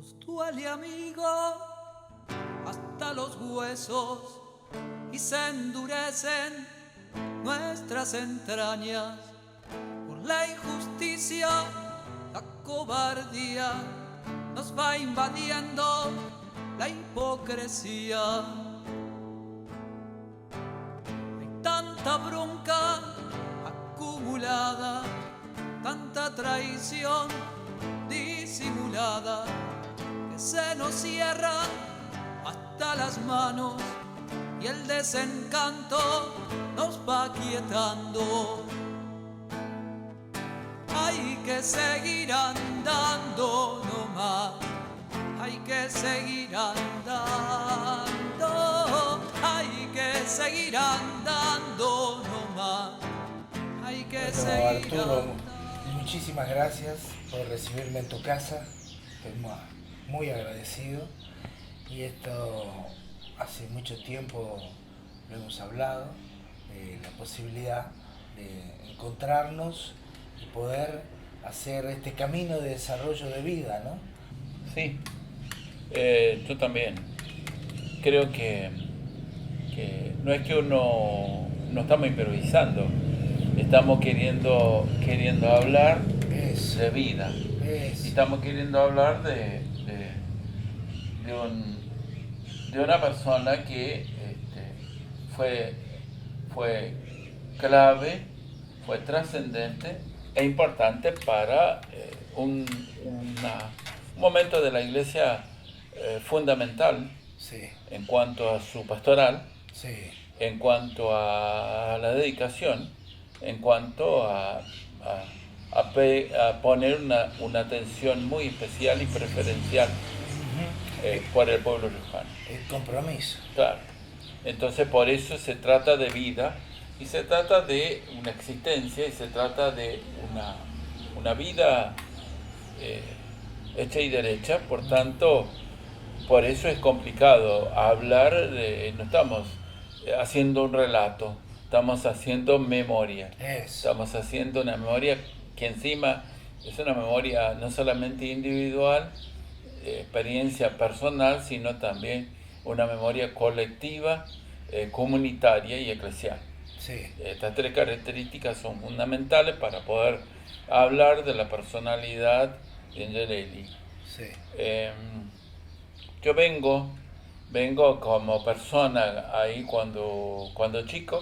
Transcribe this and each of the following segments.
Nos duele, amigo, hasta los huesos y se endurecen nuestras entrañas por la injusticia, la cobardía nos va invadiendo la hipocresía. Hay tanta bronca acumulada, tanta traición disimulada, que se nos cierran hasta las manos y el desencanto nos va quietando. Hay que seguir andando nomás, hay que seguir andando, hay que seguir andando nomás, hay que seguir Arturo, andando. muchísimas gracias por recibirme en tu casa, estoy muy agradecido, y esto hace mucho tiempo lo hemos hablado, la posibilidad de encontrarnos y poder hacer este camino de desarrollo de vida, ¿no? Sí, yo también. Creo que no es que uno no estamos improvisando, estamos queriendo hablar de vida. Y estamos queriendo hablar de una persona que fue clave, fue trascendente e importante para un momento de la iglesia fundamental, Sí, en cuanto a su pastoral, sí, en cuanto a la dedicación, en cuanto a poner una atención muy especial y preferencial por el pueblo riojano. el compromiso. Claro. Entonces por eso se trata de vida, y se trata de una existencia, y se trata de una vida hecha y derecha. Por tanto, por eso es complicado hablar no estamos haciendo un relato, estamos haciendo memoria. Estamos haciendo una memoria que encima es una memoria no solamente individual, experiencia personal, sino también una memoria colectiva, comunitaria y eclesial. Sí. Estas tres características son fundamentales para poder hablar de la personalidad de Angelelli. Sí. Yo vengo como persona ahí cuando chico,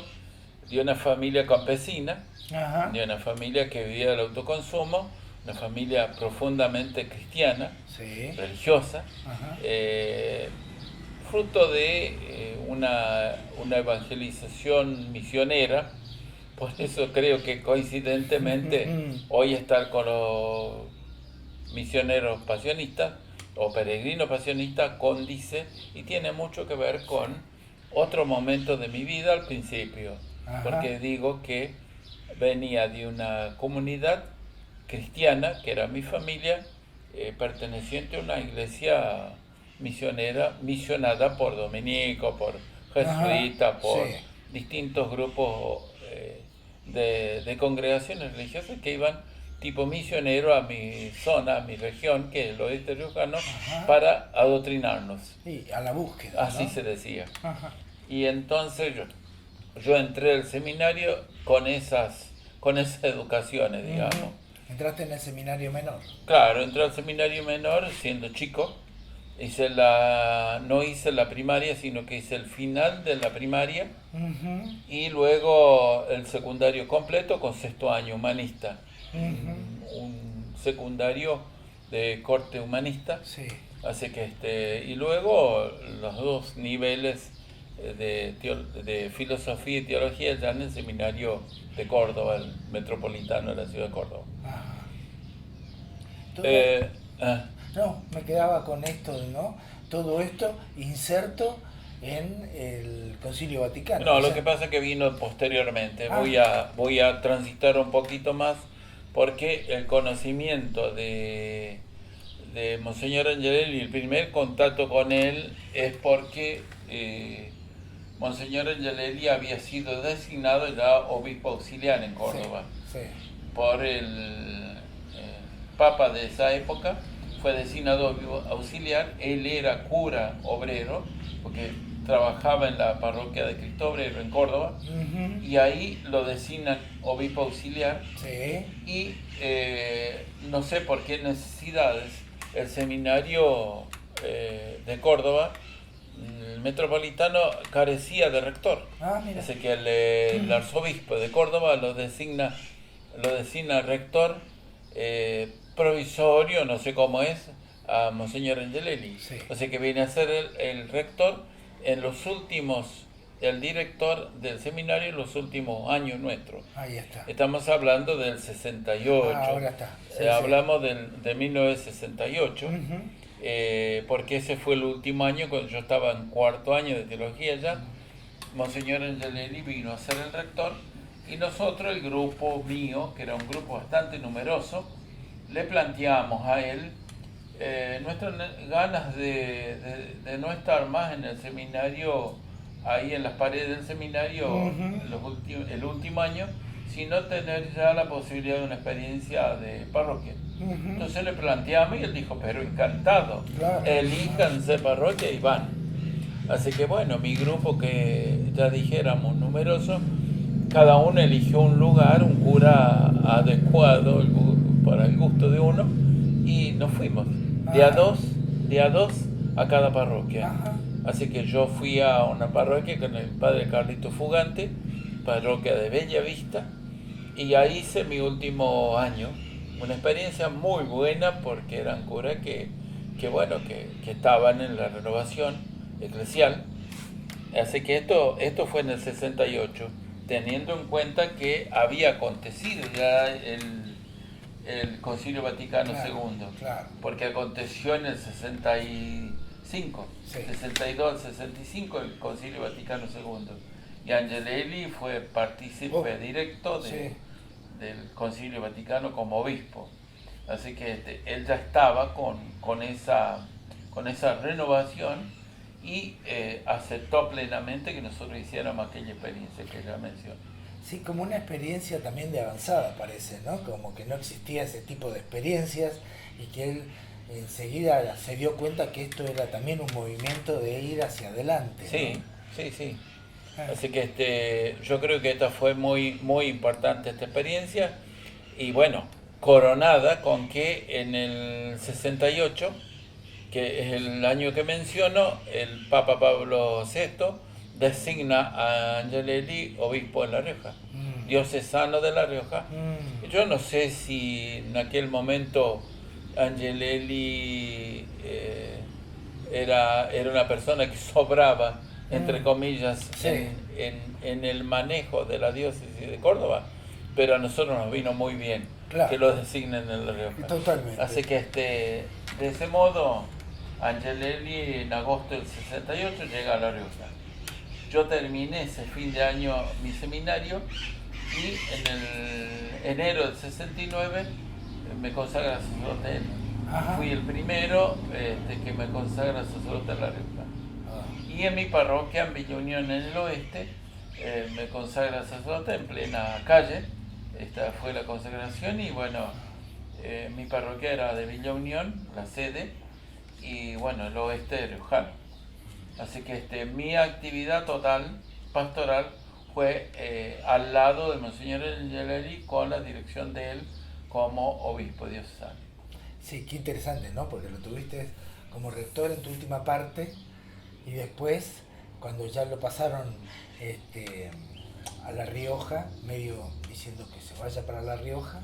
de una familia campesina, Ajá. de una familia que vivía del autoconsumo, una familia profundamente cristiana, Sí. religiosa, Ajá. fruto de una evangelización misionera. Por eso creo que coincidentemente hoy estar con los misioneros pasionistas o peregrinos pasionistas condice y tiene mucho que ver con otro momento de mi vida al principio. Ajá. Porque digo que venía de una comunidad cristiana, que era mi familia, perteneciente a una iglesia misionada por dominicos, por jesuitas, por Sí. distintos grupos de congregaciones religiosas que iban tipo misionero a mi zona, a mi región, que es el oeste riojano, para adoctrinarnos. Sí, a la búsqueda, Así ¿no? se decía. Ajá. Y entonces yo entré al seminario con esas educaciones, digamos. Entraste en el seminario menor. Claro, entré al seminario menor siendo chico. No hice la primaria, sino que hice el final de la primaria y luego el secundario completo con sexto año humanista. Un secundario de corte humanista. Sí. Así que y luego los dos niveles de filosofía y teología ya en el seminario de Córdoba, el metropolitano de la ciudad de Córdoba. Ajá. No, me quedaba con esto, ¿no? Todo esto inserto en el Concilio Vaticano. No, o lo sea, que pasa es que vino posteriormente. Ah. Voy a transitar un poquito más, porque el conocimiento de Monseñor Angelelli, el primer contacto con él es porque Monseñor Angelelli había sido designado ya obispo auxiliar en Córdoba Sí. por el Papa de esa época, fue designado obispo auxiliar. Él era cura obrero, porque trabajaba en la parroquia de Cristo Obrero en Córdoba, Ujú. y ahí lo designan obispo auxiliar. Sí. Y no sé por qué necesidades el seminario de Córdoba, el metropolitano, carecía de rector. Ah, mira. Así que el arzobispo de Córdoba lo designa rector provisorio, no sé cómo es, a Monseñor Angelelli. Sí. O sea que viene a ser el rector en los últimos, el director del seminario en los últimos años nuestros. Ahí está. Estamos hablando del 68. Ah, ahora está. Sí, sí. Hablamos de 1968, Ujú. porque ese fue el último año, cuando yo estaba en cuarto año de teología ya. Monseñor Angelelli vino a ser el rector, y nosotros, el grupo mío, que era un grupo bastante numeroso, le planteamos a él nuestras ganas de no estar más en el seminario, ahí en las paredes del seminario, Ujú. el último año, sino tener ya la posibilidad de una experiencia de parroquia. Ujú. Entonces le planteamos y él dijo, pero encantado, Claro. elíjanse parroquia y van. Así que bueno, mi grupo, que ya dijéramos numeroso, cada uno eligió un lugar, un cura adecuado para el gusto de uno, y nos fuimos de a dos a cada parroquia. Ajá. Así que yo fui a una parroquia con el padre Carlito Fugante, parroquia de Bella Vista, y ahí hice mi último año. Una experiencia muy buena, porque eran curas que estaban en la renovación eclesial. Así que esto fue en el 68, teniendo en cuenta que había acontecido ya el Concilio Vaticano Claro, II, claro. porque aconteció en el 65, Sí. 62 al 65 el Concilio Vaticano II, y Angelelli fue partícipe directo Sí. del Concilio Vaticano como obispo. Así que él ya estaba con esa renovación, y aceptó plenamente que nosotros hiciéramos aquella experiencia que ya mencioné. Sí, como una experiencia también de avanzada, parece, ¿no? Como que no existía ese tipo de experiencias, y que él enseguida se dio cuenta que esto era también un movimiento de ir hacia adelante, ¿no? Sí, sí, sí. Ah. Así que yo creo que esta fue muy, muy importante esta experiencia, y bueno, coronada con que en el 68, que es el año que menciono, el Papa Pablo VI designa a Angelelli obispo en La Rioja, Mm. diocesano de La Rioja. Mm. Yo no sé si en aquel momento Angelelli era una persona que sobraba, entre comillas, Sí. en el manejo de la diócesis de Córdoba, pero a nosotros nos vino muy bien Claro. que lo designen en La Rioja. Totalmente. Así que de ese modo, Angelelli en agosto del 68 llega a La Rioja. Yo terminé ese fin de año mi seminario, y en el enero del 69 me consagra sacerdote él. Ajá. Fui el primero que me consagra sacerdote en La Rioja. Ah. Y en mi parroquia, en Villa Unión, en el oeste, me consagra sacerdote en plena calle. Esta fue la consagración, y bueno, mi parroquia era de Villa Unión, la sede, y bueno, el oeste riojano. Así que mi actividad total pastoral fue al lado de Monseñor Angelelli, con la dirección de él como obispo diocesano. Sí, qué interesante, ¿no? Porque lo tuviste como rector en tu última parte, y después, cuando ya lo pasaron a La Rioja, medio diciendo que se vaya para La Rioja,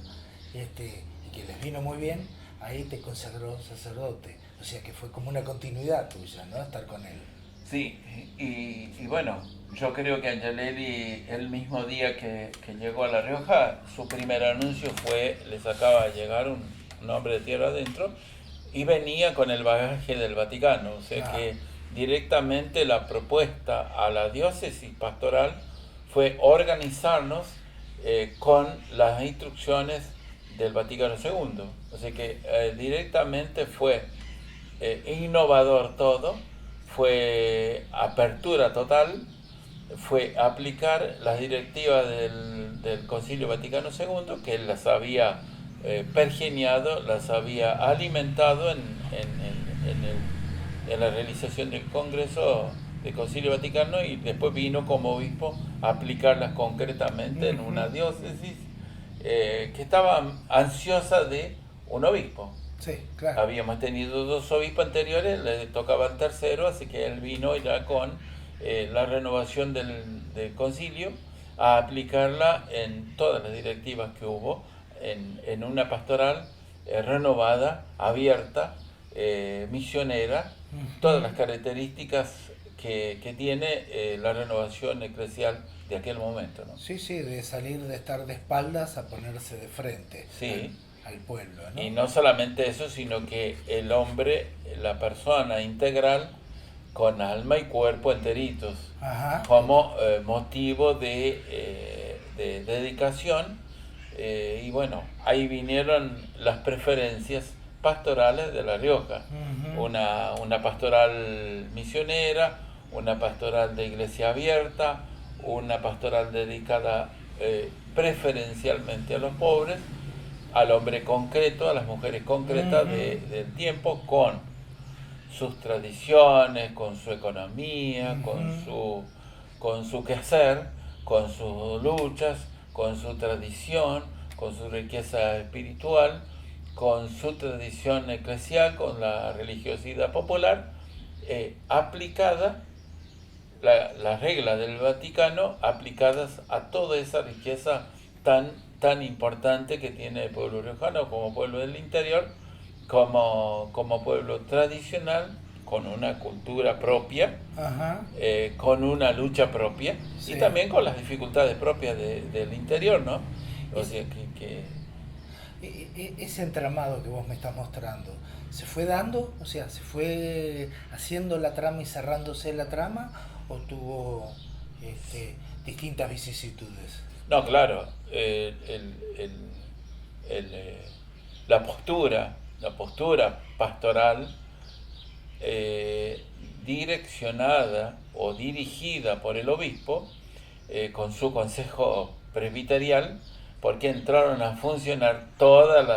y que les vino muy bien, ahí te consagró sacerdote. O sea que fue como una continuidad tuya, ¿no? Estar con él. Sí, y bueno, yo creo que Angelelli, el mismo día que llegó a La Rioja, su primer anuncio fue, les acaba de llegar un hombre de tierra adentro, y venía con el bagaje del Vaticano. O sea que directamente la propuesta a la diócesis pastoral fue organizarnos con las instrucciones del Vaticano II. O sea que directamente fue innovador todo, fue apertura total, fue aplicar las directivas del Concilio Vaticano II, que él las había pergeniado, las había alimentado en la realización del Congreso del Concilio Vaticano, y después vino como obispo a aplicarlas concretamente en una diócesis que estaba ansiosa de un obispo. Sí, claro. Habíamos tenido 2 obispos anteriores, le tocaba el tercero, así que él vino ya con la renovación del concilio a aplicarla en todas las directivas que hubo, en una pastoral renovada, abierta, misionera, todas las características que tiene la renovación eclesial de aquel momento, ¿no? Sí, sí, de salir de estar de espaldas a ponerse de frente Sí. al pueblo, ¿no? Y no solamente eso, sino que el hombre, la persona integral, con alma y cuerpo enteritos, Ajá. como motivo de dedicación. Y bueno, ahí vinieron las preferencias pastorales de La Rioja. Ujú. Una pastoral misionera, una pastoral de iglesia abierta, una pastoral dedicada preferencialmente a los pobres, al hombre concreto, a las mujeres concretas Ujú. del tiempo, con sus tradiciones, con su economía, Ujú. con su quehacer, con sus luchas, con su tradición, con su riqueza espiritual, con su tradición eclesial, con la religiosidad popular, aplicada, las reglas del Vaticano aplicadas a toda esa riqueza tan importante que tiene el pueblo riojano como pueblo del interior, como pueblo tradicional, con una cultura propia, Ajá. con una lucha propia, Sí. y también con las dificultades propias del interior, ¿no? O sea Ese entramado que vos me estás mostrando, ¿se fue dando? O sea, ¿se fue haciendo la trama y cerrándose la trama? ¿O tuvo distintas vicisitudes? no, claro, la postura pastoral direccionada o dirigida por el obispo, con su consejo presbiterial, porque entraron a funcionar todas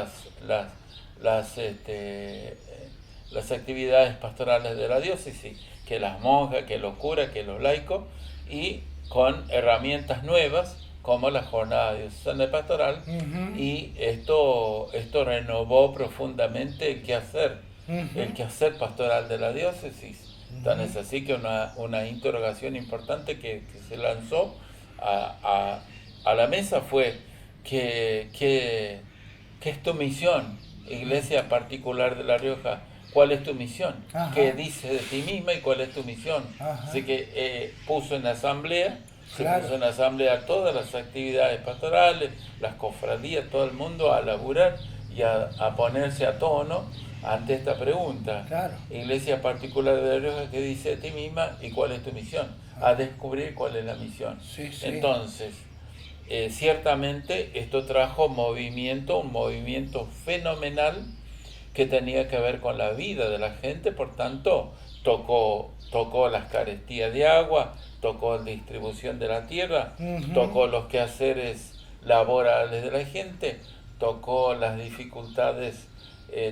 las actividades pastorales de la diócesis, que las monjas, que los curas, que los laicos, y con herramientas nuevas como la jornada diocesana de pastoral. Ujú. Y esto renovó profundamente el quehacer Ujú. pastoral de la diócesis. Tan es Ujú. así que una interrogación importante que se lanzó a la mesa fue: ¿qué es tu misión, Iglesia Particular de La Rioja? ¿Cuál es tu misión? Ajá. ¿Qué dices de ti misma y cuál es tu misión? Ajá. Así que puso en asamblea, Claro. se puso en asamblea todas las actividades pastorales, las cofradías, todo el mundo a laburar y a ponerse a tono ante esta pregunta. Claro. Iglesia Particular de La Rioja, ¿qué dice de ti misma y cuál es tu misión? A descubrir cuál es la misión. Sí, sí. Entonces, ciertamente esto trajo un movimiento fenomenal que tenía que ver con la vida de la gente. Por tanto, tocó las carestías de agua, tocó la distribución de la tierra, Ujú. tocó los quehaceres laborales de la gente, tocó las dificultades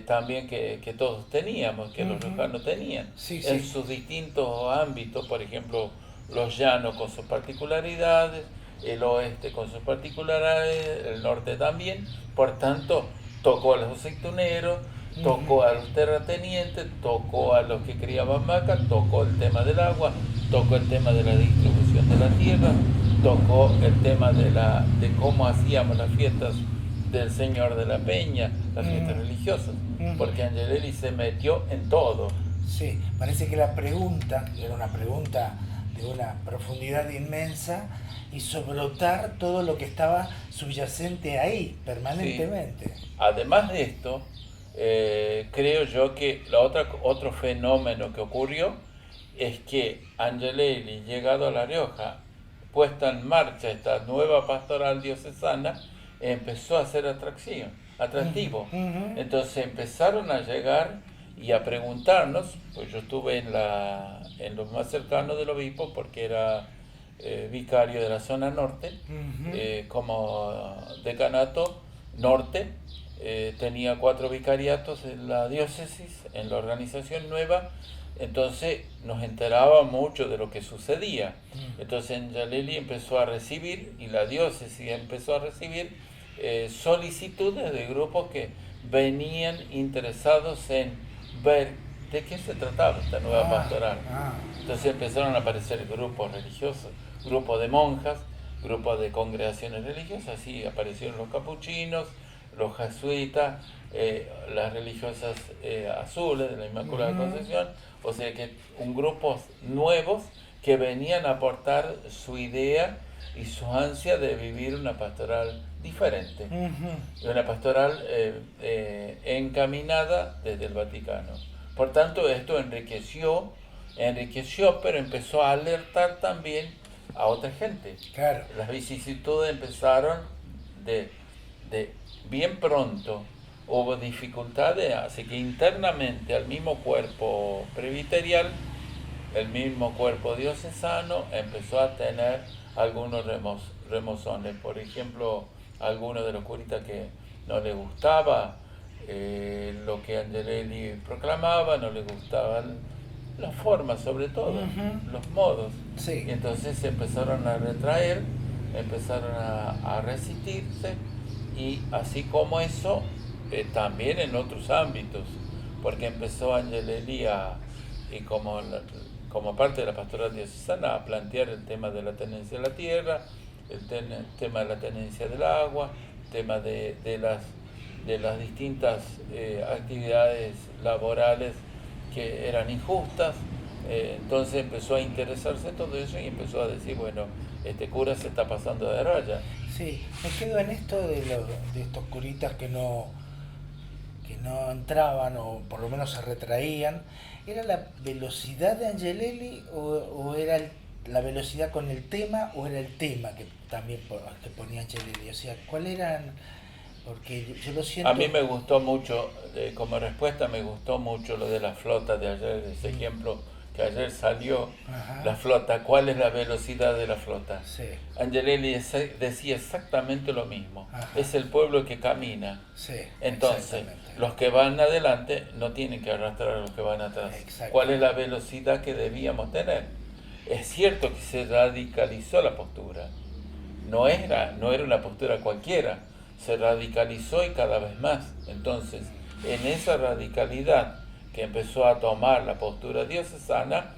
también que todos teníamos, que los Ujú. riojanos tenían, Sí, en sí. sus distintos ámbitos. Por ejemplo, los llanos con sus particularidades, el oeste con sus particularidades, el norte también. Por tanto, tocó a los aceituneros, tocó a los terratenientes, tocó a los que criaban vacas, tocó el tema del agua, tocó el tema de la distribución de la tierra, tocó el tema de cómo hacíamos las fiestas del Señor de la Peña, las fiestas religiosas, porque Angelelli se metió en todo. Sí, parece que la pregunta era una pregunta de una profundidad inmensa, hizo brotar todo lo que estaba subyacente ahí, permanentemente. Sí. Además de esto, creo yo que otro fenómeno que ocurrió es que Angelelli, llegado a La Rioja, puesta en marcha esta nueva pastoral diocesana, empezó a ser atractivo. Ujú. Entonces empezaron a llegar y a preguntarnos, pues yo estuve en los más cercanos del obispo porque era vicario de la zona norte, Ujú. como decanato norte, tenía 4 vicariatos en la diócesis, en la organización nueva, entonces nos enteraba mucho de lo que sucedía. Entonces Angelelli empezó a recibir, y la diócesis empezó a recibir solicitudes de grupos que venían interesados en ver de qué se trataba esta nueva pastoral. Entonces empezaron a aparecer grupos religiosos, grupos de monjas, grupos de congregaciones religiosas, así aparecieron los capuchinos, los jesuitas, las religiosas azules de la Inmaculada Concepción, o sea que un grupo nuevos que venían a aportar su idea y su ansia de vivir una pastoral diferente, una pastoral encaminada desde el Vaticano. Por tanto, esto enriqueció, pero empezó a alertar también a otra gente. Claro. Las vicisitudes empezaron de bien pronto, hubo dificultades, así que internamente al mismo cuerpo presbiterial, el mismo cuerpo diocesano empezó a tener algunos remozones. Por ejemplo, algunos de los curitas que no les gustaba lo que Angelelli proclamaba, no les gustaban las formas, sobre todo, los modos. Sí. Y entonces se empezaron a retraer, empezaron a resistirse, y así como eso, también en otros ámbitos, porque empezó Angelelli y como parte de la pastoral diocesana a plantear el tema de la tenencia de la tierra, el tema de la tenencia del agua, el tema de las distintas actividades laborales que eran injustas. Entonces empezó a interesarse todo eso y empezó a decir, bueno, este cura se está pasando de raya. Sí, me quedo en esto de estos curitas que no entraban, o por lo menos se retraían. ¿Era la velocidad de Angelelli o era la velocidad con el tema, o era el tema que también que ponía Angelelli? O sea, ¿cuál eran? Porque yo lo siento... A mí me gustó mucho, como respuesta me gustó mucho lo de la flota de ayer, ese ejemplo que ayer salió. La flota, ¿cuál es la velocidad de la flota? Sí. Angelelli decía exactamente lo mismo. Es el pueblo que camina. Sí, entonces, los que van adelante no tienen que arrastrar a los que van atrás. ¿Cuál es la velocidad que debíamos tener? Es cierto que se radicalizó la postura. No era una postura cualquiera. Se radicalizó y cada vez más. Entonces, en esa radicalidad que empezó a tomar la postura diocesana,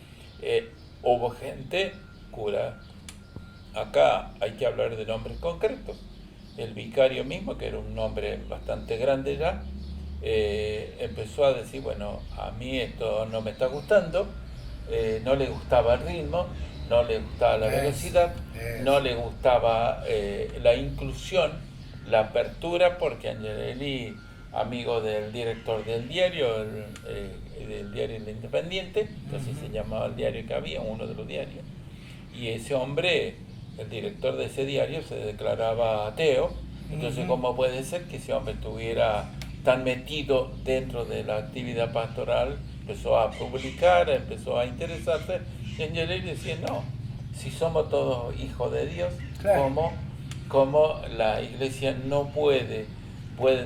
hubo gente, cura, acá hay que hablar de nombres concretos. El vicario mismo, que era un hombre bastante grande ya, empezó a decir, bueno, a mí esto no me está gustando, no le gustaba el ritmo, no le gustaba la velocidad, no le gustaba la inclusión, la apertura, porque Angelelli, amigo del director del diario, del diario El Independiente, así se llamaba el diario que había, uno de los diarios, y ese hombre, el director de ese diario, se declaraba ateo. Entonces, ¿cómo puede ser que ese hombre estuviera tan metido dentro de la actividad pastoral? Empezó a publicar, empezó a interesarse, y Angelelli decía, no, si somos todos hijos de Dios, claro. ¿Cómo la iglesia no puede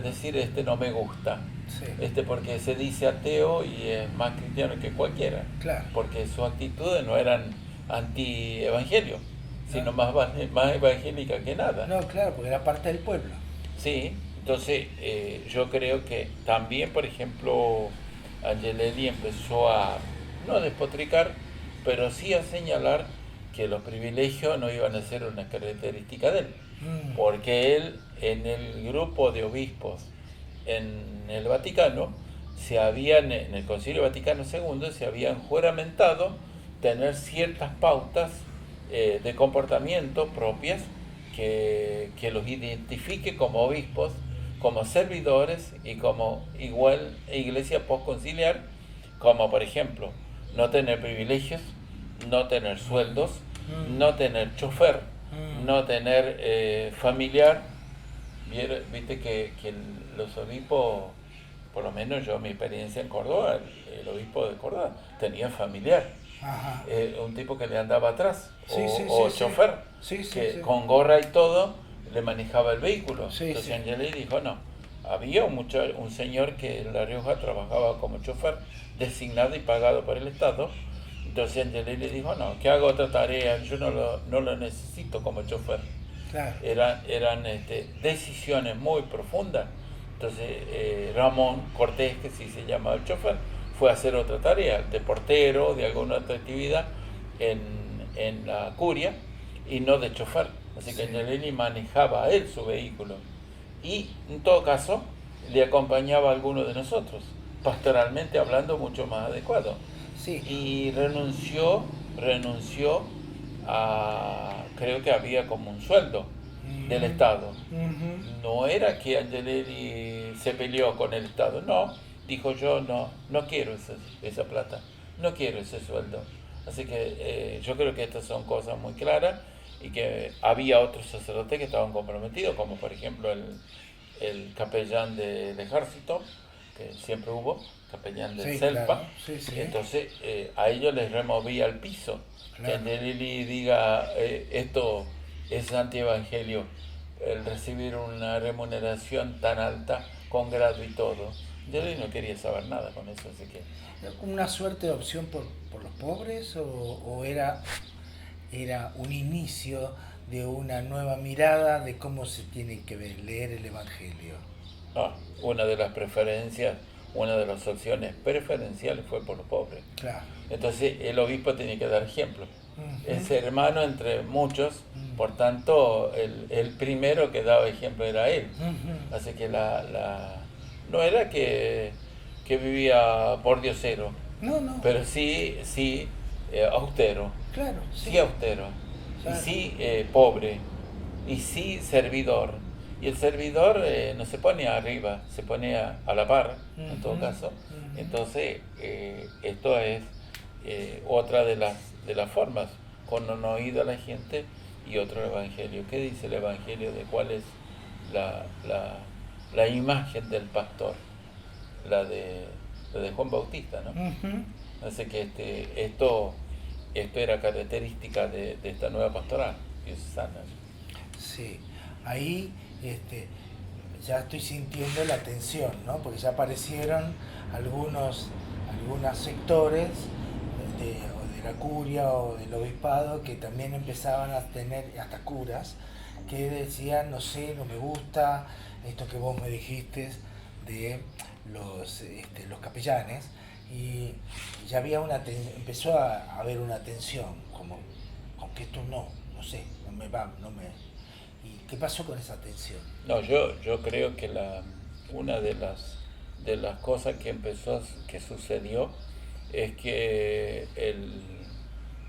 decir no me gusta? Sí. Porque se dice ateo y es más cristiano que cualquiera, claro. Porque sus actitudes no eran anti-evangelio, sino más evangélica que nada. No, claro, porque era parte del pueblo. Sí, entonces yo creo que también, por ejemplo, Angelelli empezó a, no despotricar, pero sí a señalar que los privilegios no iban a ser una característica de él, porque él, en el grupo de obispos en el Vaticano, en el Concilio Vaticano II, se habían juramentado tener ciertas pautas de comportamiento propias que los identifique como obispos, como servidores y como igual iglesia postconciliar, como por ejemplo no tener privilegios, no tener sueldos, no tener chofer, no tener familiar. Viste que los obispos, por lo menos yo, mi experiencia en Córdoba, el obispo de Córdoba tenía familiar. Un tipo que le andaba atrás, o chofer, con gorra y todo, le manejaba el vehículo. Entonces Angelelli dijo, no, había un señor que en La Rioja trabajaba como chofer, designado y pagado por el Estado. Entonces Angelelli dijo, no, que haga otra tarea, yo no lo necesito como chofer. Claro. Eran decisiones muy profundas. Entonces Ramón Cortés, que sí se llamaba el chofer, fue a hacer otra tarea, de portero, de alguna otra actividad en la curia, y no de chofer. Así que Angelelli manejaba a él su vehículo. Y en todo caso, le acompañaba a alguno de nosotros, pastoralmente hablando mucho más adecuado. Sí. Y renunció a, creo que había como un sueldo del Estado. No era que Angelelli se peleó con el Estado, no, dijo yo no quiero esa plata, no quiero ese sueldo. Así que yo creo que estas son cosas muy claras y que había otros sacerdotes que estaban comprometidos, como por ejemplo el capellán del ejército, que siempre hubo, capellán del Selpa. Claro. Sí. Entonces a ellos les removía el piso. Claro. Que Angelelli diga esto es antievangelio, el recibir una remuneración tan alta con grado y todo. Angelelli no quería saber nada con eso, así que... ¿Una suerte de opción por los pobres o era un inicio de una nueva mirada de cómo se tiene que leer el Evangelio? No, una de las preferencias, una de las opciones preferenciales fue por los pobres. Claro. Entonces el obispo tenía que dar ejemplo. Es hermano entre muchos, por tanto el primero que daba ejemplo era él. Así que no era que vivía por diosero, No. pero sí austero. Claro, Sí austero, Claro. y sí pobre, y sí servidor. Y el servidor no se pone arriba, se pone a la par, en todo caso. Entonces, esto es otra de las formas, con un oído a la gente y otro el Evangelio. ¿Qué dice el Evangelio de cuál es la imagen del pastor? La de Juan Bautista, ¿no? Así que esto era característica de esta nueva pastoral diocesana. Sí, ahí ya estoy sintiendo la tensión, ¿no? Porque ya aparecieron algunos sectores o de la curia o del obispado que también empezaban a tener, hasta curas, que decían, no sé, no me gusta esto que vos me dijiste de los capellanes, y ya había empezó a haber una tensión, como que esto no sé, no me va. ¿Y qué pasó con esa tensión? No, yo creo que una de las cosas que sucedió es que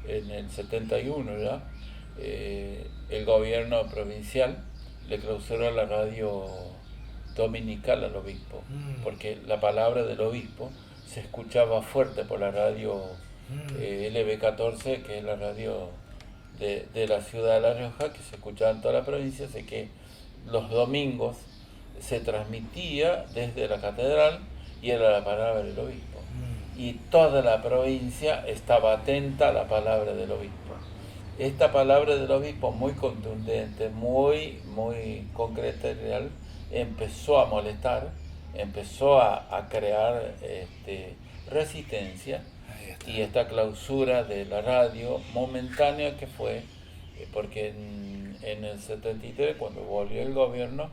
en el 71 ya el gobierno provincial le clausuró la radio dominical al obispo, porque la palabra del obispo se escuchaba fuerte por la radio LB14, que es la radio de la ciudad de La Rioja, que se escuchaba en toda la provincia. Así que los domingos se transmitía desde la catedral y era la palabra del obispo. Y toda la provincia estaba atenta a la palabra del obispo. Esta palabra del obispo, muy contundente, muy concreta y real, empezó a molestar, empezó a crear resistencia, y esta clausura de la radio momentánea que fue, porque en el 73, cuando volvió el gobierno,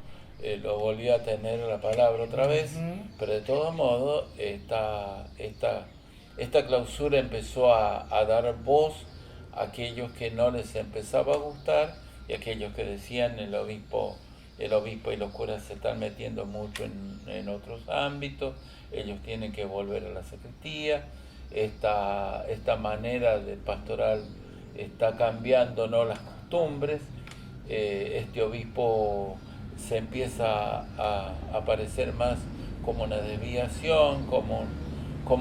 lo volvió a tener la palabra otra vez, pero de todos modos esta clausura empezó a dar voz a aquellos que no les empezaba a gustar y aquellos que decían el obispo y los curas se están metiendo mucho en otros ámbitos, ellos tienen que volver a la sacristía, esta manera de pastoral está cambiando, ¿no?, las costumbres, este obispo se empieza a parecer más como una desviación, como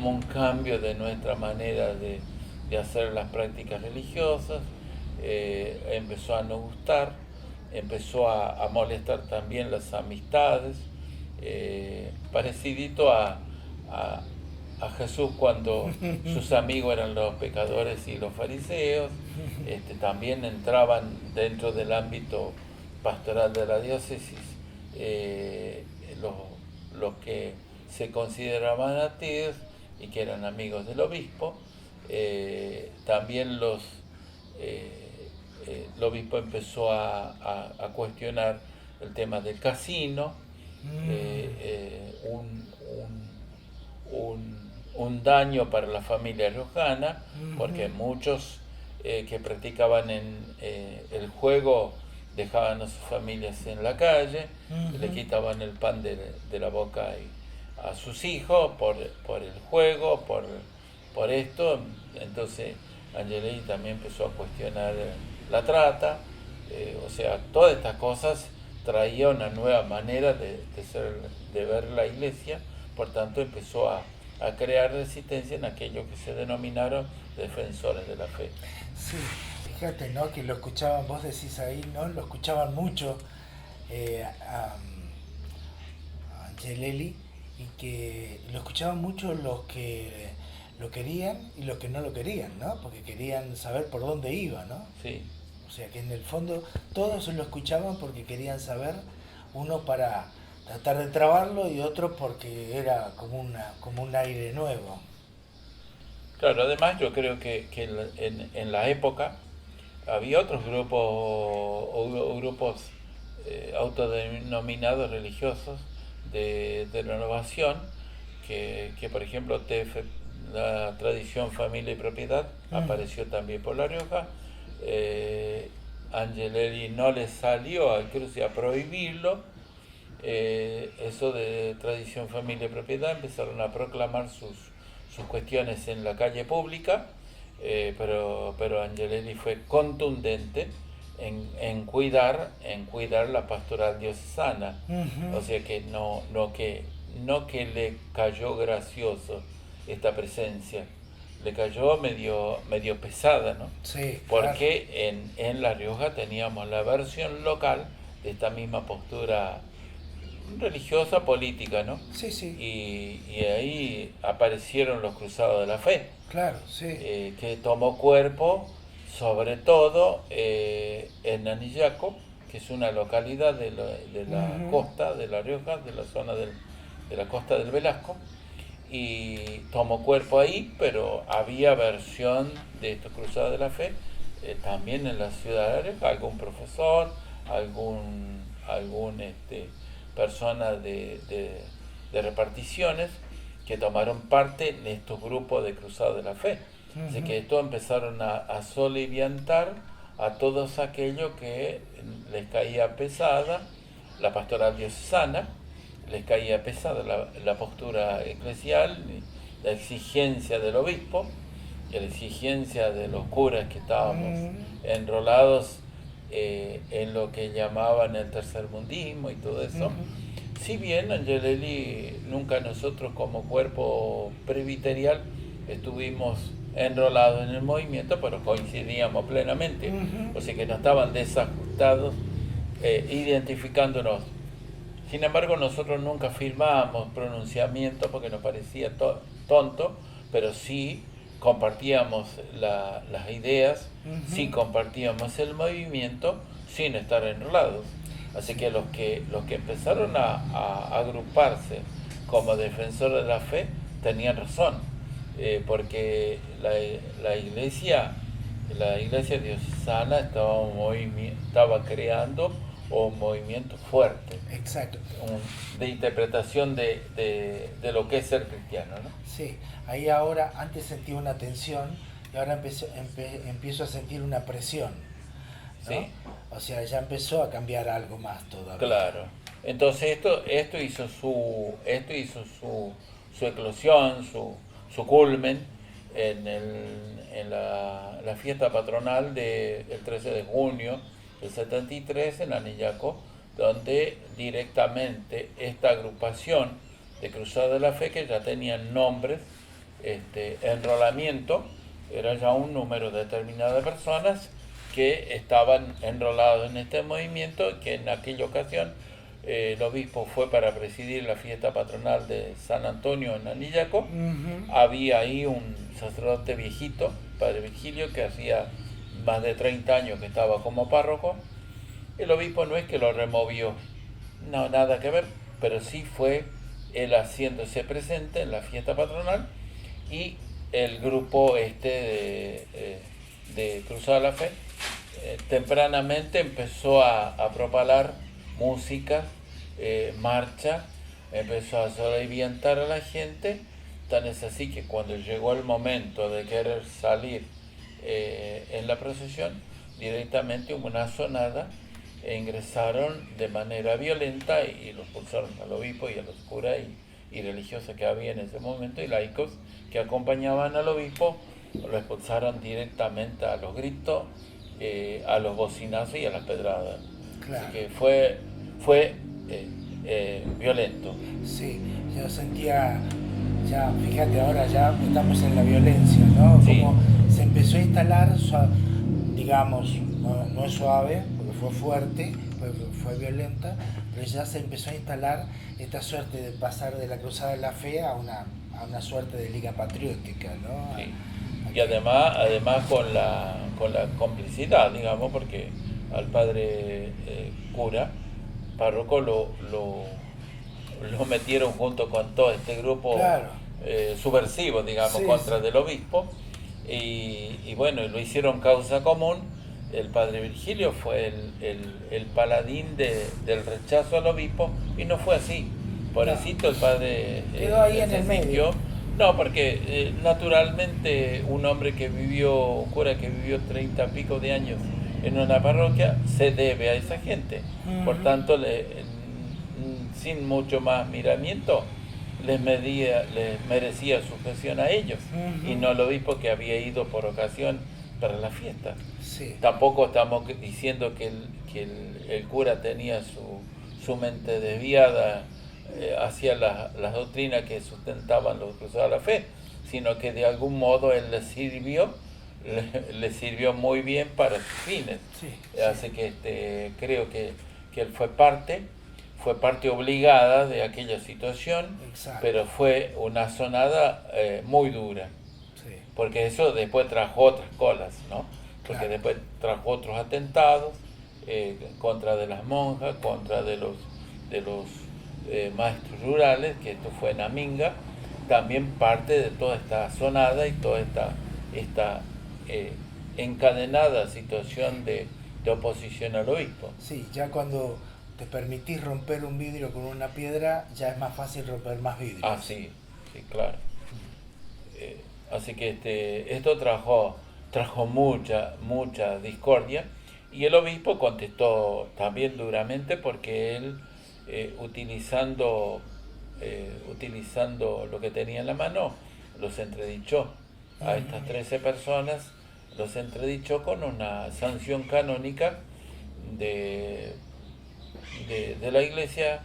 un cambio de nuestra manera de hacer las prácticas religiosas, empezó a no gustar, empezó a molestar también las amistades, parecidito a Jesús cuando sus amigos eran los pecadores y los fariseos. También entraban dentro del ámbito pastoral de la diócesis los que se consideraban ateos y que eran amigos del obispo. También el obispo empezó a cuestionar el tema del casino, un daño para la familia riojana, porque muchos que practicaban el juego dejaban a sus familias en la calle, le quitaban el pan de la boca a sus hijos por el juego, por esto. Entonces Angelelli también empezó a cuestionar la trata, o sea, todas estas cosas traía una nueva manera de ver la iglesia, por tanto empezó a crear resistencia en aquellos que se denominaron defensores de la fe. Sí, fíjate, ¿no? Que lo escuchaban, vos decís ahí, ¿no? Lo escuchaban mucho a Angelelli, y que lo escuchaban mucho los que lo querían y los que no lo querían, ¿no? Porque querían saber por dónde iba, ¿no? Sí. O sea que en el fondo todos lo escuchaban porque querían saber, uno para tratar de trabarlo y otro porque era como un aire nuevo. Claro, además yo creo que en la época había otros grupos autodenominados religiosos de renovación, que por ejemplo la tradición familia y propiedad apareció también por La Rioja. Angelelli no le salió a Cruci a prohibirlo. Eso de tradición familia y propiedad empezaron a proclamar sus cuestiones en la calle pública, pero Angelelli fue contundente en cuidar la pastoral diocesana. O sea que no que le cayó gracioso esta presencia, le cayó medio pesada, ¿no? Sí, porque claro. en La Rioja teníamos la versión local de esta misma postura religiosa, política, ¿no? Sí, sí. Y ahí aparecieron los Cruzados de la Fe, Claro, sí. que tomó cuerpo sobre todo en Anillaco, que es una localidad de la costa de La Rioja, de la zona de la costa del Velasco, y tomó cuerpo ahí, pero había versión de estos Cruzados de la Fe también en la ciudad de La Rioja, algún profesor, algún persona de reparticiones que tomaron parte en estos grupos de Cruzados de la Fe. Así que esto empezaron a soliviantar a todos aquellos que les caía pesada la pastoral diocesana, les caía pesada la postura eclesial, la exigencia del obispo, y la exigencia de los curas que estábamos enrolados en lo que llamaban el tercermundismo y todo eso. Si bien Angelelli nunca nosotros como cuerpo presbiterial estuvimos enrolados en el movimiento, pero coincidíamos plenamente, o sea que no estaban desajustados identificándonos. Sin embargo, nosotros nunca firmábamos pronunciamientos porque nos parecía tonto, pero sí compartíamos las ideas, sí compartíamos el movimiento sin estar enrolados. Así que los que empezaron a agruparse como defensores de la fe tenían razón, porque la iglesia diocesana estaba creando un movimiento fuerte. Exacto. De interpretación de lo que es ser cristiano, ¿no? Sí, ahí ahora, antes sentí una tensión y ahora empiezo a sentir una presión, ¿no? Sí. O sea, ya empezó a cambiar algo más todavía. Claro. Entonces esto hizo su eclosión, su culmen en la fiesta patronal del 13 de junio del 73 en Anillaco, donde directamente esta agrupación de Cruzados de la Fe, que ya tenían nombres, enrolamiento, era ya un número determinado de personas que estaban enrolados en este movimiento, que en aquella ocasión el obispo fue para presidir la fiesta patronal de San Antonio en Anillaco. Había ahí un sacerdote viejito, Padre Virgilio, que hacía más de 30 años que estaba como párroco. El obispo no es que lo removió, no, nada que ver, pero sí fue él haciéndose presente en la fiesta patronal, y el grupo de Cruzada la Fe tempranamente empezó a propalar música, marcha, empezó a soliviantar a la gente. Tan es así que cuando llegó el momento de querer salir en la procesión, directamente hubo una sonada e ingresaron de manera violenta y los expulsaron al obispo y a los curas y religiosas que había en ese momento, y laicos que acompañaban al obispo, lo expulsaron directamente a los gritos, a los bocinazos y a las pedradas. Claro. Así que fue violento. Sí, yo sentía, ya fíjate, ahora ya estamos en la violencia, ¿no? Sí. Como se empezó a instalar, digamos, no es suave, porque fue fuerte, fue violenta, pero ya se empezó a instalar esta suerte de pasar de la Cruzada de la Fe a una suerte de liga patriótica, ¿no? Sí. Y además con la complicidad, digamos, porque al padre cura párroco lo metieron junto con todo este grupo, claro, subversivo, digamos, sí, contra sí. del obispo, y bueno, lo hicieron causa común. El padre Virgilio fue el paladín del rechazo al obispo, y no fue así. Pobrecito, el padre quedó ahí en se el medio. sintió. No, porque naturalmente un hombre un cura que vivió 30 y pico de años en una parroquia, se debe a esa gente. Por tanto, sin mucho más miramiento, les merecía sujeción a ellos, y no al obispo que había ido por ocasión para la fiesta. Sí. Tampoco estamos diciendo que el cura tenía su mente desviada hacia las doctrinas que sustentaban los Cruzados de la Fe, sino que de algún modo él le sirvió muy bien para sus fines. Sí, Así que creo que él fue parte obligada de aquella situación. Exacto. Pero fue una sonada muy dura, Sí. porque eso después trajo otras colas, ¿no? Porque Claro. después trajo otros atentados contra de las monjas, contra de los maestros rurales, que esto fue en Aminga, también parte de toda esta sonada y toda esta encadenada situación de oposición al obispo. Sí, ya cuando te permitís romper un vidrio con una piedra, ya es más fácil romper más vidrios. Ah, sí, claro. Así que esto trajo mucha discordia, y el obispo contestó también duramente, porque él, utilizando lo que tenía en la mano, los entredichó a estas 13 personas, los entredichó con una sanción canónica de la Iglesia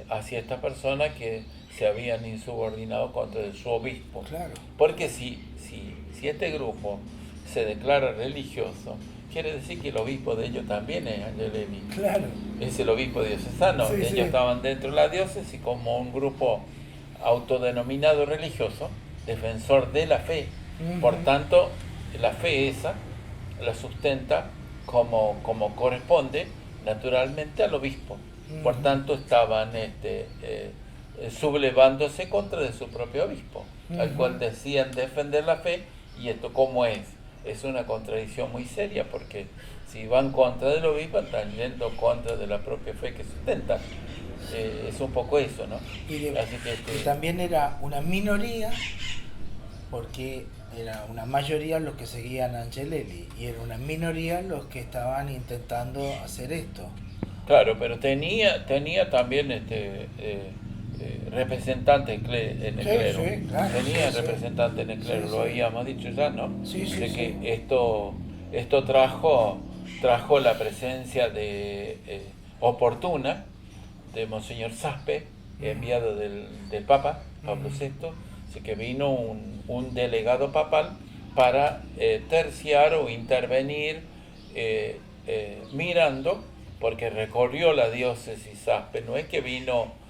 hacia estas personas que se habían insubordinado contra su obispo. Claro. Porque si este grupo se declara religioso, quiere decir que el obispo de ellos también es Angelelli. Claro. Es el obispo diocesano. Sí, Ellos sí. estaban dentro de la diócesis como un grupo autodenominado religioso, defensor de la fe. Por tanto, la fe esa la sustenta como corresponde naturalmente al obispo. Por tanto, estaban sublevándose contra de su propio obispo, al cual decían defender la fe. Y esto, ¿cómo es? Es una contradicción muy seria, porque si van contra del obispo, están yendo contra de la propia fe que sustentan. Es un poco eso, ¿no? Así que y también era una minoría, porque era una mayoría los que seguían a Angelelli, y era una minoría los que estaban intentando hacer esto. Claro, pero tenía también representantes en el clero. Sí, claro, Tenía sí, representantes en el clero, sí, lo sí. habíamos dicho ya, ¿no? Sí, sí, De sí. que esto trajo la presencia oportuna de Monseñor Saspe, enviado del Papa Pablo VI. Así que vino un delegado papal para terciar o intervenir, mirando, porque recorrió la diócesis Saspe. No es que vino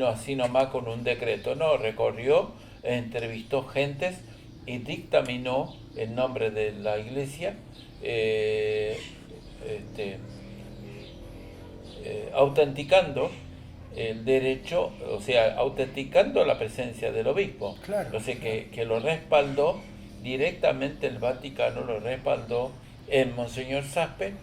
así nomás con un decreto, no, recorrió, entrevistó gentes y dictaminó en nombre de la Iglesia, autenticando el derecho, o sea, autenticando la presencia del obispo. Claro. O sea, que lo respaldó directamente el Vaticano, lo respaldó en Monseñor Saspe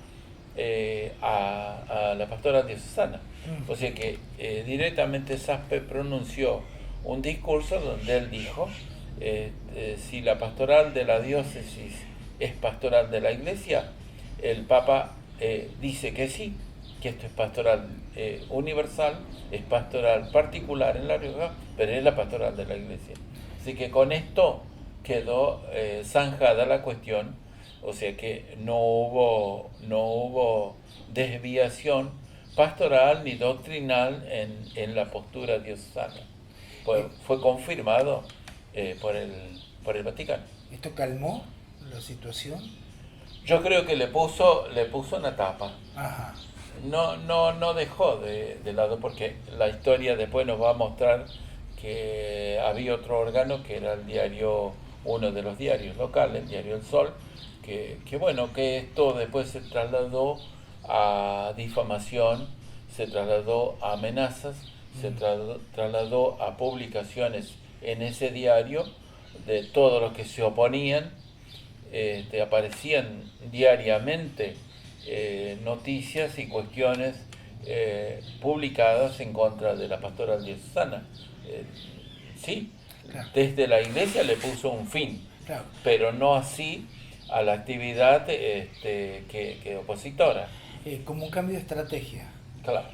a la pastoral diocesana. O sea que directamente Saspe pronunció un discurso donde él dijo, si la pastoral de la diócesis es pastoral de la Iglesia, el Papa dice que sí, que esto es pastoral universal, es pastoral particular en La Rioja, pero es la pastoral de la Iglesia. Así que con esto quedó zanjada la cuestión, o sea que no hubo desviación pastoral ni doctrinal en la postura diocesana. Fue confirmado por el Vaticano. ¿Esto calmó la situación? Yo creo que le puso una tapa. Ajá. No dejó de lado, porque la historia después nos va a mostrar que había otro órgano que era el diario, uno de los diarios locales, el diario El Sol, que esto después se trasladó a difamación, se trasladó a amenazas, se trasladó a publicaciones en ese diario de todos los que se oponían. Aparecían diariamente noticias y cuestiones publicadas en contra de la pastoral diocesana. Sí, Claro. desde la Iglesia le puso un fin, Claro. pero no así a la actividad que opositora. Como un cambio de estrategia. Claro.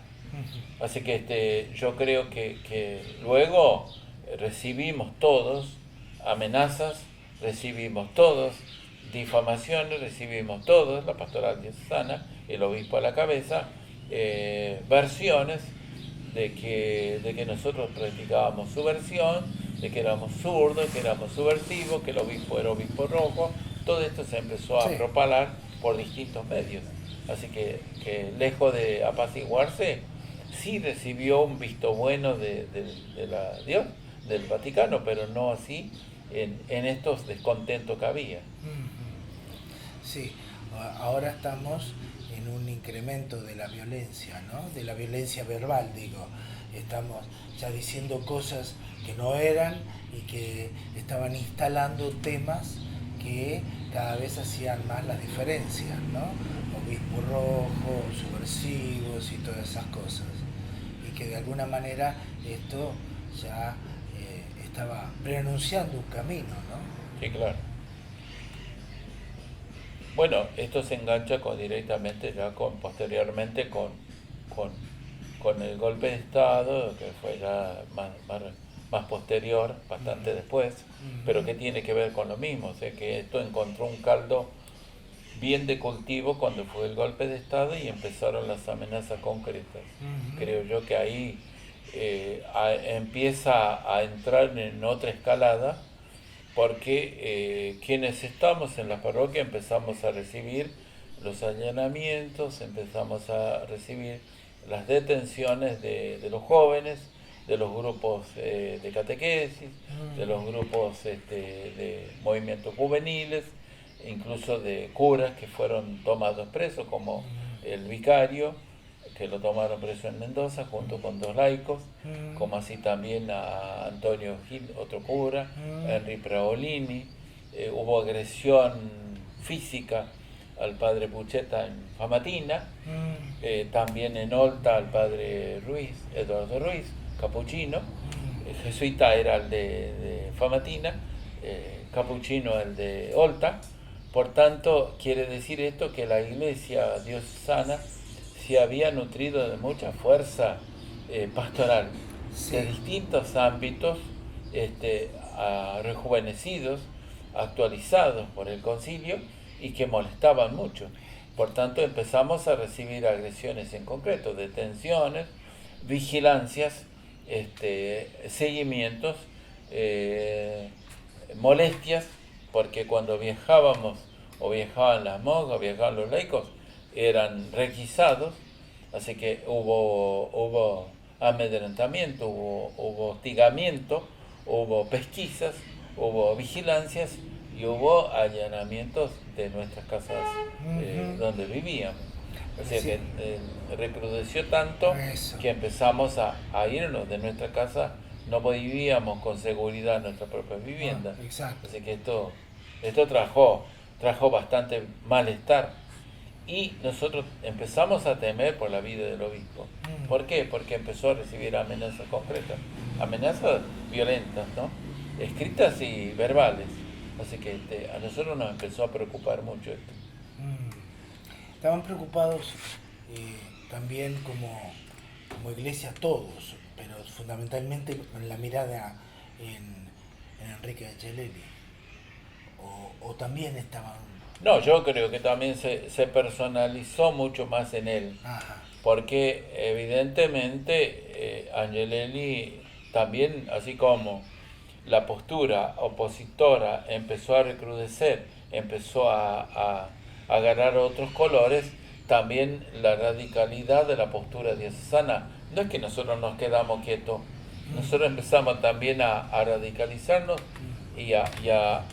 Así que yo creo que luego recibimos todos amenazas, recibimos todos difamaciones, recibimos todos, la pastoral diocesana, el obispo a la cabeza, versiones de que nosotros practicábamos subversión, de que éramos zurdos, que éramos subversivos, que el obispo era obispo rojo. Todo esto se empezó a propalar por distintos medios. Así que lejos de apaciguarse, sí recibió un visto bueno de Dios, del Vaticano, pero no así en estos descontentos que había. Sí, ahora estamos en un incremento de la violencia, ¿no? De la violencia verbal, digo. Estamos ya diciendo cosas que no eran y que estaban instalando temas que cada vez hacían más las diferencias, ¿no? Obispo rojo, subversivos y todas esas cosas. Y que de alguna manera esto ya estaba preanunciando un camino, ¿no? Sí, claro. Bueno, esto se engancha directamente ya posteriormente con el golpe de Estado, que fue ya más posterior, bastante después, pero que tiene que ver con lo mismo. O sea que esto encontró un caldo bien de cultivo cuando fue el golpe de Estado y empezaron las amenazas concretas. Creo yo que ahí empieza a entrar en otra escalada, porque quienes estamos en la parroquia empezamos a recibir los allanamientos, empezamos a recibir las detenciones de los jóvenes, de los grupos de catequesis, de los grupos de movimientos juveniles, incluso de curas que fueron tomados presos, como el vicario, que lo tomaron preso en Mendoza junto con 2 laicos, como así también a Antonio Gil, otro cura, a Henry Praolini. Hubo agresión física al padre Pucheta en Famatina, también en Olta al padre Ruiz, Eduardo Ruiz, capuchino. Jesuita era el de Famatina, capuchino el de Olta. Por tanto, quiere decir esto que la Iglesia diocesana se había nutrido de mucha fuerza pastoral, de distintos ámbitos, rejuvenecidos, actualizados por el concilio y que molestaban mucho. Por tanto, empezamos a recibir agresiones en concreto, detenciones, vigilancias, seguimientos, molestias, porque cuando viajábamos, o viajaban las monjas, o viajaban los laicos, eran requisados. Así que hubo amedrentamiento, hubo hostigamiento, hubo pesquisas, hubo vigilancias y hubo allanamientos de nuestras casas donde vivíamos. O sea Sí. que recrudeció tanto Eso. que empezamos a irnos de nuestra casa, no vivíamos con seguridad en nuestra propia vivienda. Exacto. Así que esto trajo bastante malestar. Y nosotros empezamos a temer por la vida del obispo. Mm. ¿Por qué? Porque empezó a recibir amenazas concretas, amenazas violentas, ¿no? Escritas y verbales. Así que a nosotros nos empezó a preocupar mucho esto. Estaban preocupados también como iglesia todos, pero fundamentalmente con la mirada en Enrique Angelelli. O también estaban... No, yo creo que también se personalizó mucho más en él, Ajá. porque evidentemente Angelelli también, así como la postura opositora empezó a recrudecer, empezó a agarrar otros colores, también la radicalidad de la postura diocesana. No es que nosotros nos quedamos quietos, nosotros empezamos también a radicalizarnos y a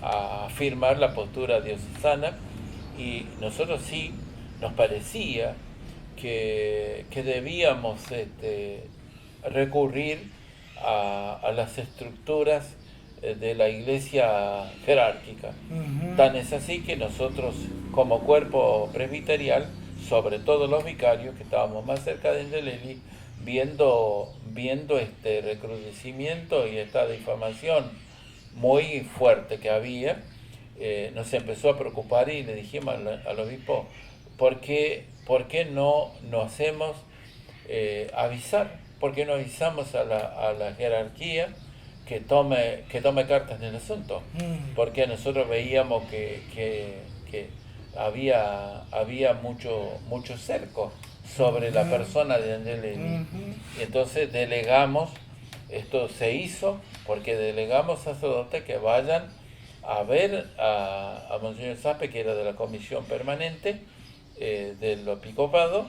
afirmar la postura diocesana, y nosotros sí nos parecía que debíamos recurrir a las estructuras de la iglesia jerárquica. Tan es así que nosotros, como cuerpo presbiterial, sobre todo los vicarios que estábamos más cerca de Angelelli, viendo este recrudecimiento y esta difamación muy fuerte que había, nos empezó a preocupar y le dijimos al obispo, ¿por qué no hacemos avisar? ¿Por qué no avisamos a la jerarquía que tome cartas en el asunto? Porque nosotros veíamos que había mucho cerco sobre la persona de Angelelli. Y entonces delegamos, esto se hizo porque delegamos sacerdotes que vayan a ver a Monseñor Saspe, que era de la comisión permanente del episcopado,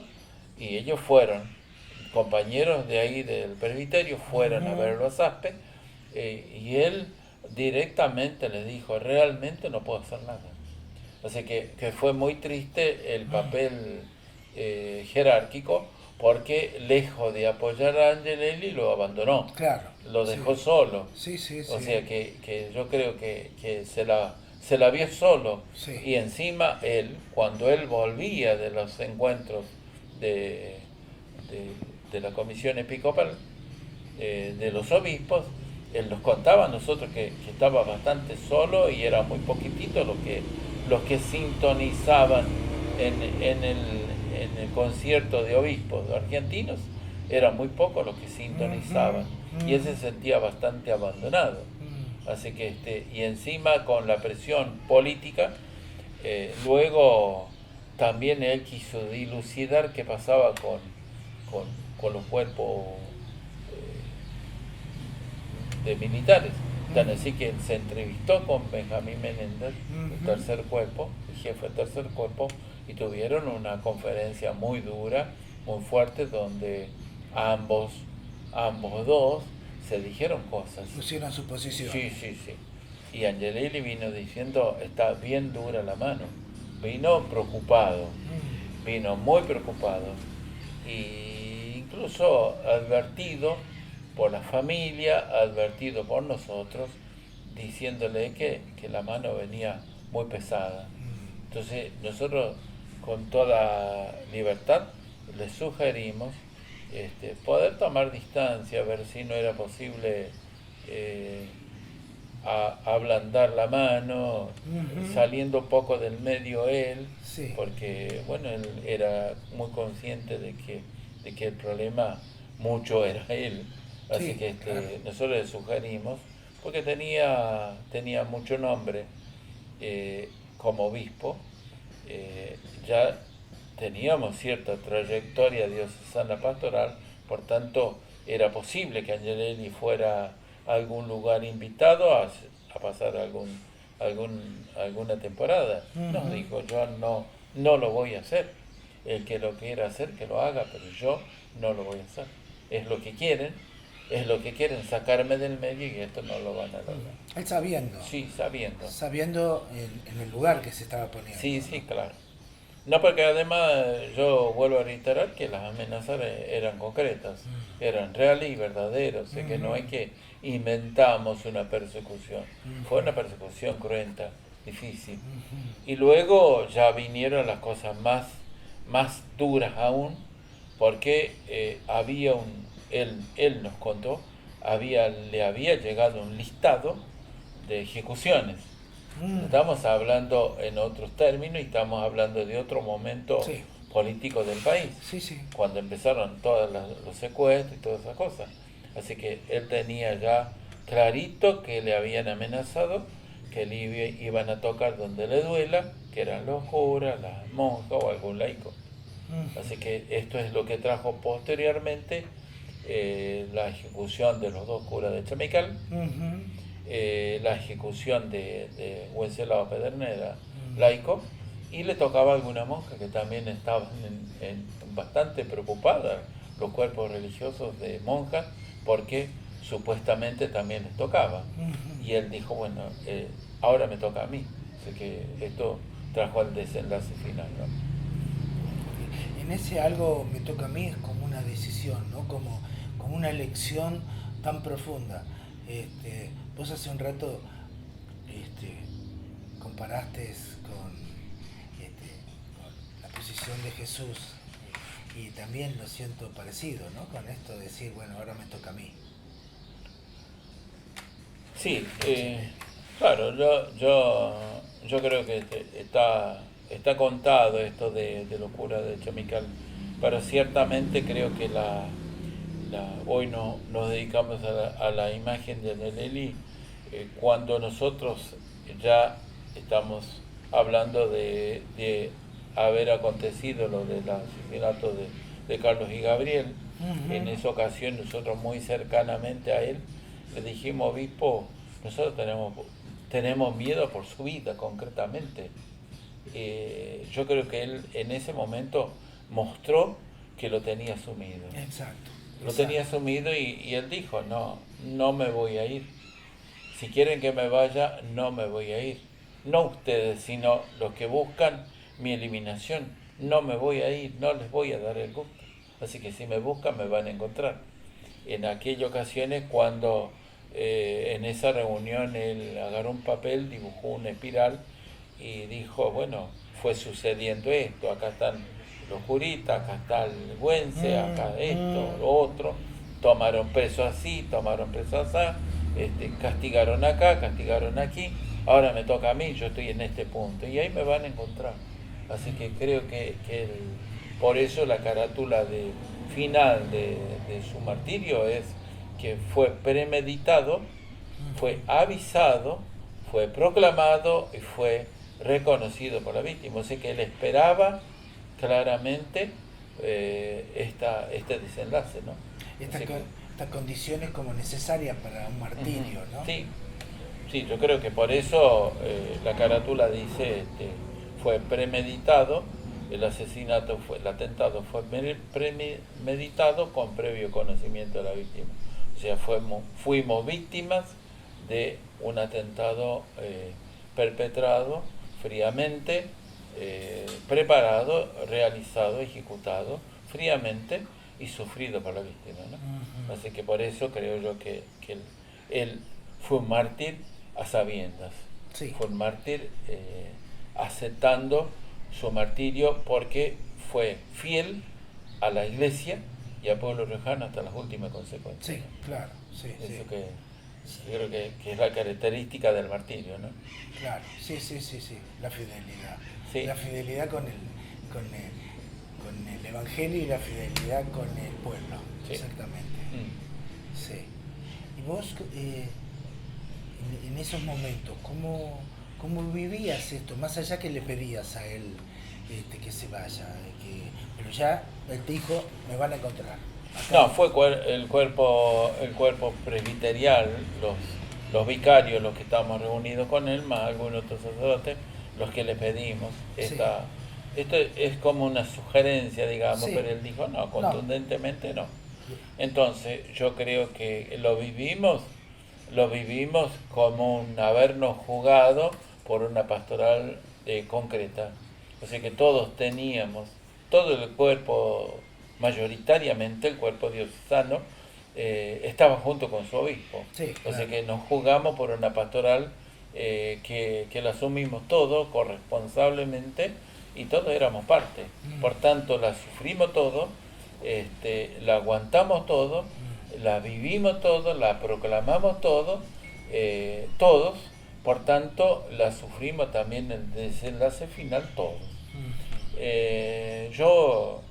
y ellos fueron, compañeros de ahí del presbiterio, fueron a verlo a Saspe, y él directamente les dijo, realmente no puedo hacer nada. Así que fue muy triste el papel jerárquico, porque lejos de apoyar a Angelelli lo abandonó, Claro, lo dejó sí. solo. Sí, sí, O sí. sea que yo creo que se la vio solo. Sí. Y encima él, cuando él volvía de los encuentros de la comisión episcopal, de los obispos, él nos contaba a nosotros que estaba bastante solo y era muy poquitito los que sintonizaban en el concierto de obispos argentinos, eran muy pocos los que sintonizaban, y él se sentía bastante abandonado. Así que y encima con la presión política, luego también él quiso dilucidar qué pasaba con los cuerpos de militares. Tan así que se entrevistó con Benjamín Menéndez, el tercer cuerpo, el jefe del tercer cuerpo, y tuvieron una conferencia muy dura, muy fuerte, donde ambos dos se dijeron cosas. Pusieron su posición. Sí. Y Angelelli vino diciendo, está bien dura la mano. Vino preocupado, vino muy preocupado, e incluso advertido por la familia, advertido por nosotros, diciéndole que la mano venía muy pesada. Entonces nosotros con toda libertad le sugerimos poder tomar distancia, ver si no era posible ablandar la mano, saliendo un poco del medio él, Sí. porque bueno, él era muy consciente de que el problema mucho era él. Así Sí, que claro. nosotros le sugerimos, porque tenía mucho nombre como obispo, ya teníamos cierta trayectoria diocesana pastoral, por tanto era posible que Angelelli fuera a algún lugar invitado a pasar alguna temporada. Nos dijo, yo no lo voy a hacer, el que lo quiera hacer que lo haga, pero yo no lo voy a hacer. Es lo que quieren sacarme del medio, y esto no lo van a lograr. Él sabiendo. Sí, sabiendo. Sabiendo en el lugar que se estaba poniendo. Sí, claro. No, porque además yo vuelvo a reiterar que las amenazas eran concretas, eran reales y verdaderas, o sea que no es que inventamos una persecución, fue una persecución cruenta, difícil. Y luego ya vinieron las cosas más duras aún, porque había él nos contó, le había llegado un listado de ejecuciones. Estamos hablando en otros términos y estamos hablando de otro momento Sí. político del país, Sí. cuando empezaron todos los secuestros y todas esas cosas. Así que él tenía ya clarito que le habían amenazado, que le iban a tocar donde le duela, que eran los curas, las monjas o algún laico. Así que esto es lo que trajo posteriormente la ejecución de los dos curas de Chamical, la ejecución de Wenceslao Pedernera, laico, y le tocaba a alguna monja que también estaban bastante preocupadas, los cuerpos religiosos de monjas, porque supuestamente también les tocaba. Y él dijo, bueno, ahora me toca a mí. Así que esto trajo el desenlace final, ¿no? En ese algo me toca a mí es como una decisión, ¿no? Como una elección tan profunda. Vos hace un rato comparaste con la posición de Jesús y también lo siento parecido, ¿no? Con esto de decir, bueno, ahora me toca a mí. Sí, claro, yo creo que está contado esto de locura de Chamical, pero ciertamente creo que hoy nos dedicamos a la imagen de Nelly cuando nosotros ya estamos hablando de haber acontecido lo del asesinato de Carlos y Gabriel. En esa ocasión nosotros muy cercanamente a él le dijimos, obispo, nosotros tenemos miedo por su vida concretamente. Yo creo que él en ese momento mostró que lo tenía asumido. Exacto. Lo tenía asumido y él dijo, no me voy a ir. Si quieren que me vaya, no me voy a ir. No ustedes, sino los que buscan mi eliminación. No me voy a ir, no les voy a dar el gusto. Así que si me buscan, me van a encontrar. En aquellas ocasiones cuando en esa reunión él agarró un papel, dibujó una espiral y dijo, bueno, fue sucediendo esto, acá están los curitas, acá está el Güense, acá esto, lo otro, tomaron preso así, tomaron preso así, castigaron acá, castigaron aquí, ahora me toca a mí, yo estoy en este punto, y ahí me van a encontrar. Así que creo que por eso la carátula final de su martirio es que fue premeditado, fue avisado, fue proclamado y fue reconocido por la víctima. O sea que él esperaba claramente este desenlace, ¿no? Estas condiciones como necesarias para un martirio, ¿no? Sí, yo creo que por eso la carátula dice fue premeditado, el atentado fue premeditado con previo conocimiento de la víctima. O sea, fuimos víctimas de un atentado perpetrado fríamente, preparado, realizado, ejecutado fríamente y sufrido por la víctima, ¿no? Así que por eso creo yo que él fue un mártir a sabiendas, sí. Fue un mártir aceptando su martirio porque fue fiel a la iglesia y al pueblo riojano hasta las últimas consecuencias. Sí, claro, sí. Eso que creo que es la característica del martirio, ¿no? Claro, sí, la fidelidad. Sí. La fidelidad con el evangelio y la fidelidad con el pueblo, sí. Exactamente. Sí. Y vos, en esos momentos, ¿cómo vivías esto? Más allá que le pedías a él que se vaya, pero ya él te dijo, me van a encontrar. Acá. No, fue el cuerpo presbiterial, los vicarios, los que estábamos reunidos con él, más algunos otros sacerdotes, los que le pedimos. Esto es como una sugerencia, digamos, sí. Pero él dijo, no, contundentemente no. Entonces, yo creo que lo vivimos como un habernos jugado por una pastoral concreta. O sea que todos teníamos, todo el cuerpo, mayoritariamente el cuerpo diocesano, estaba junto con su obispo. Sí, O sea claro. que nos jugamos por una pastoral que la asumimos todos corresponsablemente y todos éramos parte. Por tanto, la sufrimos todo, la aguantamos todo, la vivimos todo, la proclamamos todo, todos. Por tanto, la sufrimos también el desenlace final todos. Yo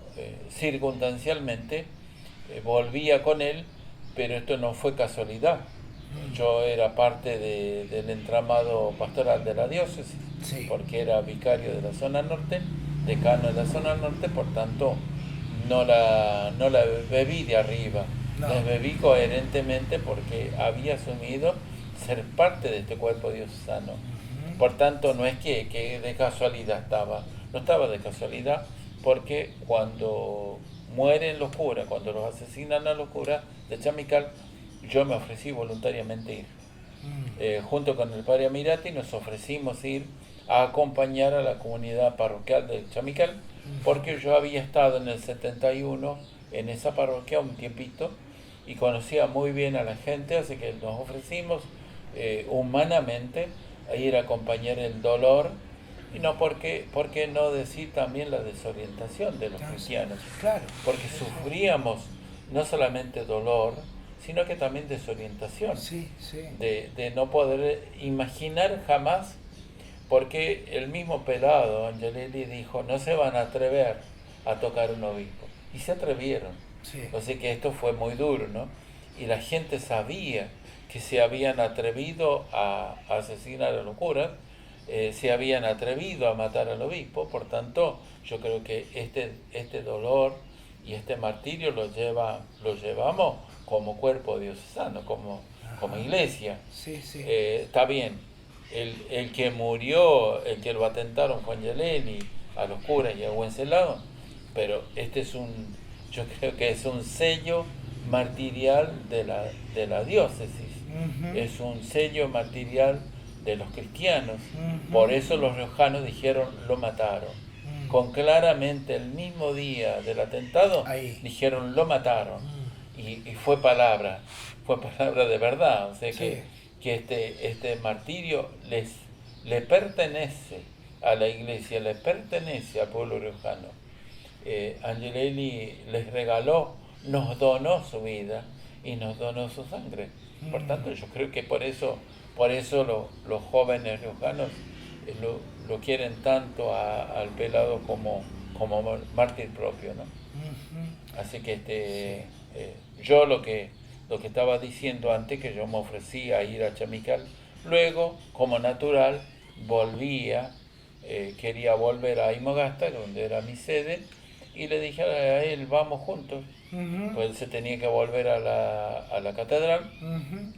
circunstancialmente volvía con él, pero esto no fue casualidad. Yo era parte del entramado pastoral de la diócesis, Sí. porque era vicario de la zona norte, decano de la zona norte, por tanto no la bebí de arriba, No. la bebí coherentemente porque había asumido ser parte de este cuerpo diocesano. Por tanto, no es que de casualidad estaba, no estaba de casualidad, porque cuando mueren los curas, cuando los asesinan a los curas de Chamical, yo me ofrecí voluntariamente ir. Junto con el padre Amirati nos ofrecimos ir a acompañar a la comunidad parroquial de Chamical, porque yo había estado en el 71 en esa parroquia un tiempito y conocía muy bien a la gente, así que nos ofrecimos humanamente a ir a acompañar el dolor, y no ¿por qué no decir también la desorientación de los cristianos? Claro. Porque sufríamos no solamente dolor, sino que también desorientación, Sí, sí. de no poder imaginar jamás, porque el mismo pelado Angelelli dijo, no se van a atrever a tocar un obispo, y se atrevieron. Sí. O sea que esto fue muy duro, ¿no? Y la gente sabía que se habían atrevido a asesinar a los curas, se habían atrevido a matar al obispo, por tanto, yo creo que este dolor y este martirio lo llevamos como cuerpo diocesano, como iglesia. Sí, sí. Está bien, el que murió, el que lo atentaron fue Angelelli, a los curas y a Wenceslao, pero yo creo que es un sello martirial de la diócesis, es un sello martirial de los cristianos. Por eso los riojanos dijeron, lo mataron. Con claramente el mismo día del atentado, Ahí. dijeron, lo mataron. Y fue palabra de verdad. O sea Sí. que este martirio le pertenece a la iglesia, le pertenece al pueblo riojano. Angelelli les regaló, nos donó su vida y nos donó su sangre. Por tanto, yo creo que por eso los jóvenes riojanos lo quieren tanto al pelado como mártir propio, ¿no? Así que yo lo que estaba diciendo antes, que yo me ofrecía a ir a Chamical, luego, como natural, quería volver a Imogasta, donde era mi sede, y le dije a él, vamos juntos. Pues él se tenía que volver a la catedral,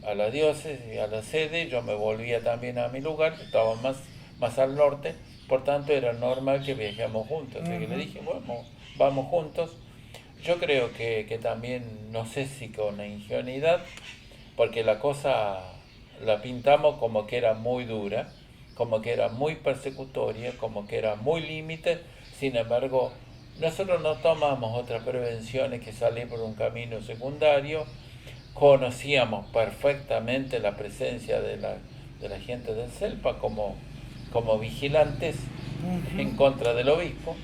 a la diócesis, a la sede. Yo me volvía también a mi lugar, que estaba más al norte, por tanto era normal que viajemos juntos. Así que le dije, bueno, vamos juntos. Yo creo que también, no sé si con ingenuidad, porque la cosa la pintamos como que era muy dura, como que era muy persecutoria, como que era muy límite. Sin embargo, nosotros no tomamos otras prevenciones que salir por un camino secundario. Conocíamos perfectamente la presencia de la gente del CELPA como vigilantes en contra del obispo.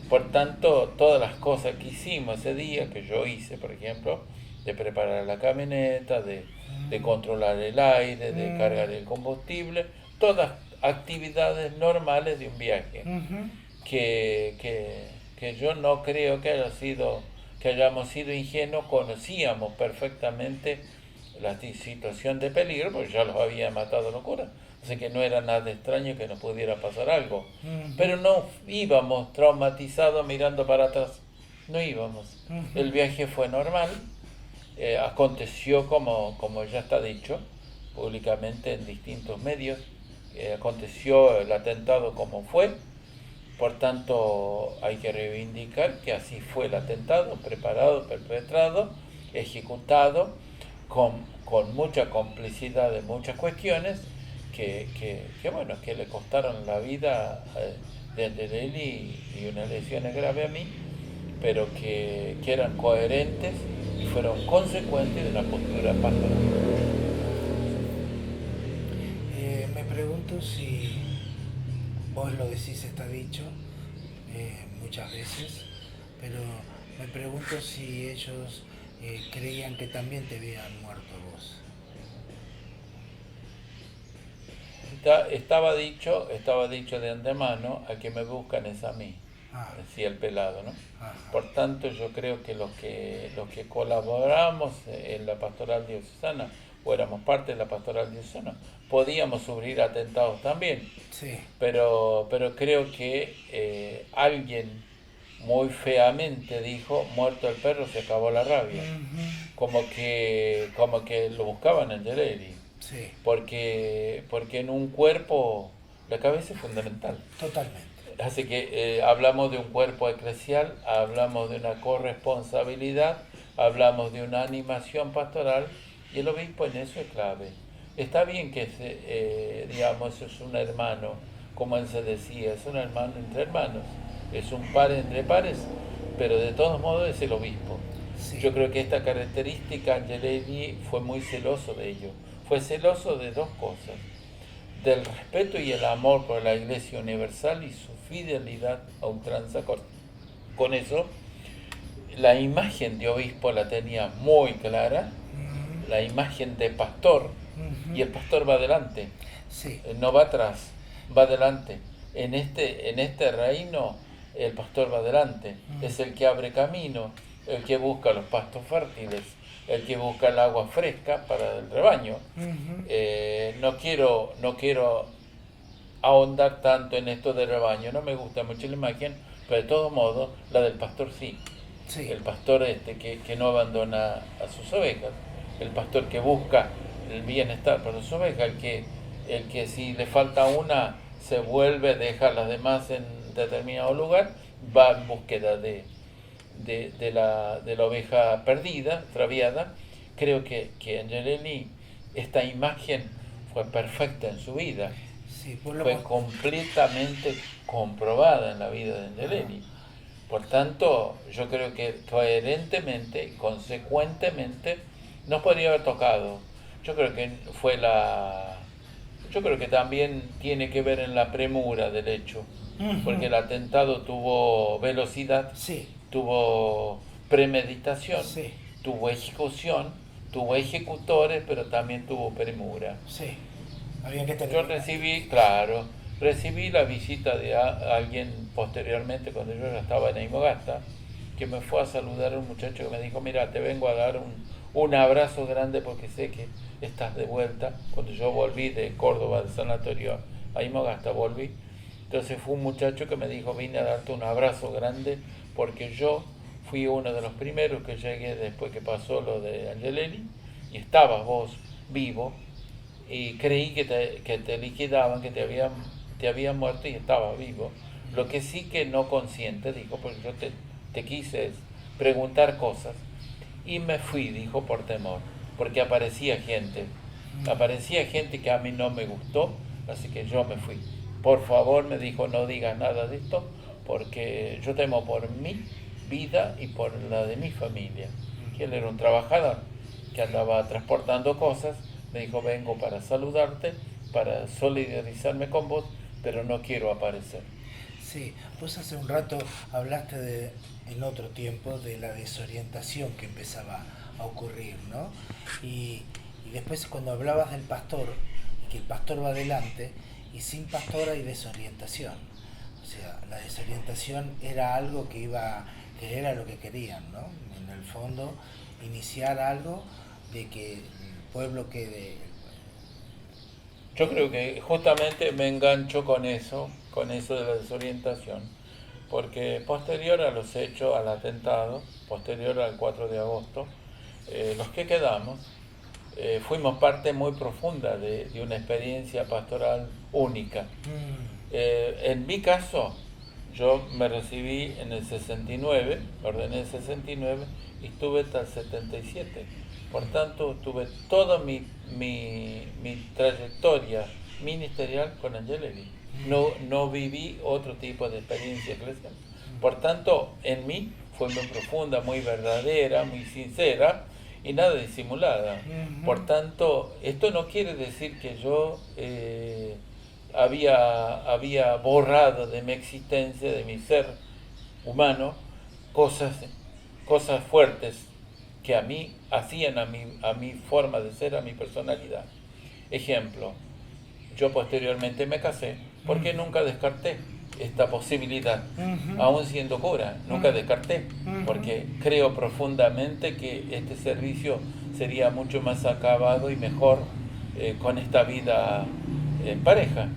Por tanto, todas las cosas que hicimos ese día, que yo hice, por ejemplo, de preparar la camioneta, de controlar el aire, de cargar el combustible, todas actividades normales de un viaje, que yo no creo que hayamos sido ingenuos, conocíamos perfectamente la situación de peligro, porque ya los había matado los curas, así que no era nada extraño que nos pudiera pasar algo. Pero no íbamos traumatizados mirando para atrás, no íbamos. El viaje fue normal, aconteció como ya está dicho públicamente en distintos medios, aconteció el atentado como fue. Por tanto, hay que reivindicar que así fue el atentado, preparado, perpetrado, ejecutado, con mucha complicidad de muchas cuestiones que le costaron la vida de Angelelli y unas lesiones graves a mí, pero que eran coherentes y fueron consecuentes de la postura pastoral. Me pregunto si vos lo decís, está dicho muchas veces, pero me pregunto si ellos creían que también te habían muerto vos. Estaba dicho de antemano, a que me buscan es a mí, decía el pelado, ¿no? Ajá. Por tanto, yo creo que los que colaboramos en la pastoral diocesana, o éramos parte de la pastoral diocesana, podíamos sufrir atentados también. Sí. Pero creo que alguien muy feamente dijo, muerto el perro se acabó la rabia. Uh-huh. Como que lo buscaban en Angelelli. Sí. Porque en un cuerpo la cabeza es fundamental. Totalmente. Así que hablamos de un cuerpo eclesial, hablamos de una corresponsabilidad, hablamos de una animación pastoral, y el obispo en eso es clave. Está bien que digamos, es un hermano, como él se decía, es un hermano entre hermanos, es un par entre pares, pero de todos modos es el obispo. Sí. Yo creo que esta característica Angelelli fue muy celoso de ello. Fue celoso de dos cosas: del respeto y el amor por la Iglesia Universal y su fidelidad a ultranza. Con eso, la imagen de obispo la tenía muy clara, la imagen de pastor, y el pastor va adelante, sí. No va atrás, va adelante. En este reino, el pastor va adelante, es el que abre camino, el que busca los pastos fértiles, el que busca el agua fresca para el rebaño. No quiero ahondar tanto en esto del rebaño, no me gusta mucho la imagen, pero de todos modos la del pastor sí. El pastor que no abandona a sus ovejas, el pastor que busca el bienestar para sus ovejas, el que si le falta una se vuelve, deja las demás en determinado lugar, va en búsqueda de la oveja perdida, extraviada. Creo que Angelelli, esta imagen fue perfecta en su vida, sí, fue completamente comprobada en la vida de Angelelli. Por tanto, yo creo que coherentemente, consecuentemente, nos podría haber tocado. Yo creo que también tiene que ver en la premura del hecho, porque el atentado tuvo velocidad, sí. Tuvo premeditación, sí. Tuvo ejecución, tuvo ejecutores, pero también tuvo premura. Sí. Había que Yo recibí la visita de alguien posteriormente, cuando yo ya estaba en Aymogasta, que me fue a saludar, un muchacho que me dijo: mira, te vengo a dar un abrazo grande porque sé que estás de vuelta. Cuando yo volví de Córdoba, del sanatorio a Aymogasta, volví. Entonces fue un muchacho que me dijo: vine a darte un abrazo grande porque yo fui uno de los primeros que llegué después que pasó lo de Angelelli, y estabas vos vivo, y creí que te liquidaban, que te habían muerto y estabas vivo. Lo que sí que no consciente, dijo, porque yo te quise preguntar cosas, y me fui, dijo, por temor, porque aparecía gente que a mí no me gustó, así que yo me fui. Por favor, me dijo, no digas nada de esto, porque yo temo por mi vida y por la de mi familia. Que él era un trabajador que andaba transportando cosas. Me dijo: vengo para saludarte, para solidarizarme con vos, pero no quiero aparecer. Sí, vos hace un rato hablaste en otro tiempo de la desorientación que empezaba a ocurrir, ¿no? Y después, cuando hablabas del pastor, que el pastor va adelante, y sin pastor hay desorientación. O sea, la desorientación era algo que era lo que querían, ¿no? En el fondo, iniciar algo de que el pueblo quede... Yo creo que justamente me engancho con eso de la desorientación, porque posterior a los hechos, al atentado, posterior al 4 de agosto, los que quedamos fuimos parte muy profunda de una experiencia pastoral única. En mi caso, yo me recibí en el 69, ordené en el 69 y estuve hasta el 77. Por tanto, tuve toda mi trayectoria ministerial con Angelelli. No viví otro tipo de experiencia eclesial. Por tanto, en mí fue muy profunda, muy verdadera, muy sincera y nada disimulada. Por tanto, esto no quiere decir que yo había borrado de mi existencia, de mi ser humano, cosas fuertes que a mí hacían a mi forma de ser, a mi personalidad. Ejemplo, yo posteriormente me casé porque nunca descarté esta posibilidad, aún siendo cura, nunca descarté, porque creo profundamente que este servicio sería mucho más acabado y mejor con esta vida en pareja.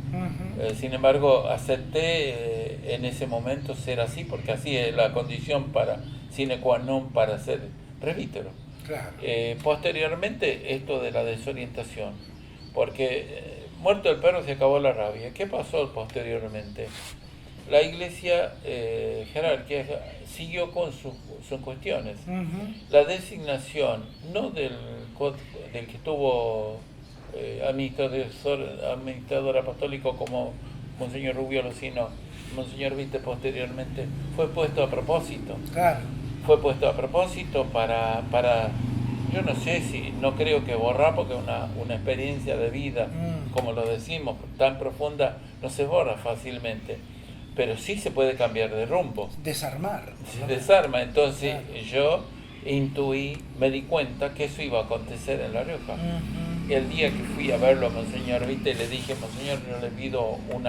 Sin embargo, acepté en ese momento ser así, porque así es la condición sine qua non para ser presbítero. Claro. Posteriormente, esto de la desorientación, porque muerto el perro se acabó la rabia. ¿Qué pasó posteriormente? La iglesia jerárquica siguió con sus cuestiones. La designación, no del que estuvo administrador apostólico como Monseñor Rubiolo, sino Monseñor Vite posteriormente, fue puesto a propósito. Claro. Fue puesto a propósito para yo no sé si, no creo que borrar, porque una experiencia de vida, como lo decimos, tan profunda, no se borra fácilmente, pero sí se puede cambiar de rumbo. Desarmar. Se desarma, entonces Claro. yo intuí, me di cuenta que eso iba a acontecer en La Rioja. El día que fui a verlo a Monseñor Vite, le dije: Monseñor, yo le pido un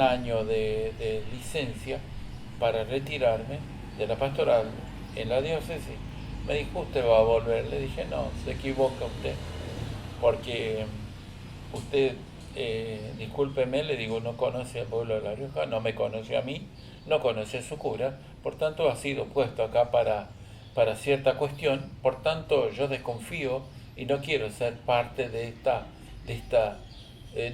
año de licencia para retirarme de la pastoral en la diócesis. Me dijo: ¿usted va a volver? Le dije: no, se equivoca usted, porque usted, discúlpeme, le digo, no conoce al pueblo de La Rioja, no me conoció a mí, no conoce a su cura, por tanto ha sido puesto acá para cierta cuestión, por tanto yo desconfío y no quiero ser parte de esta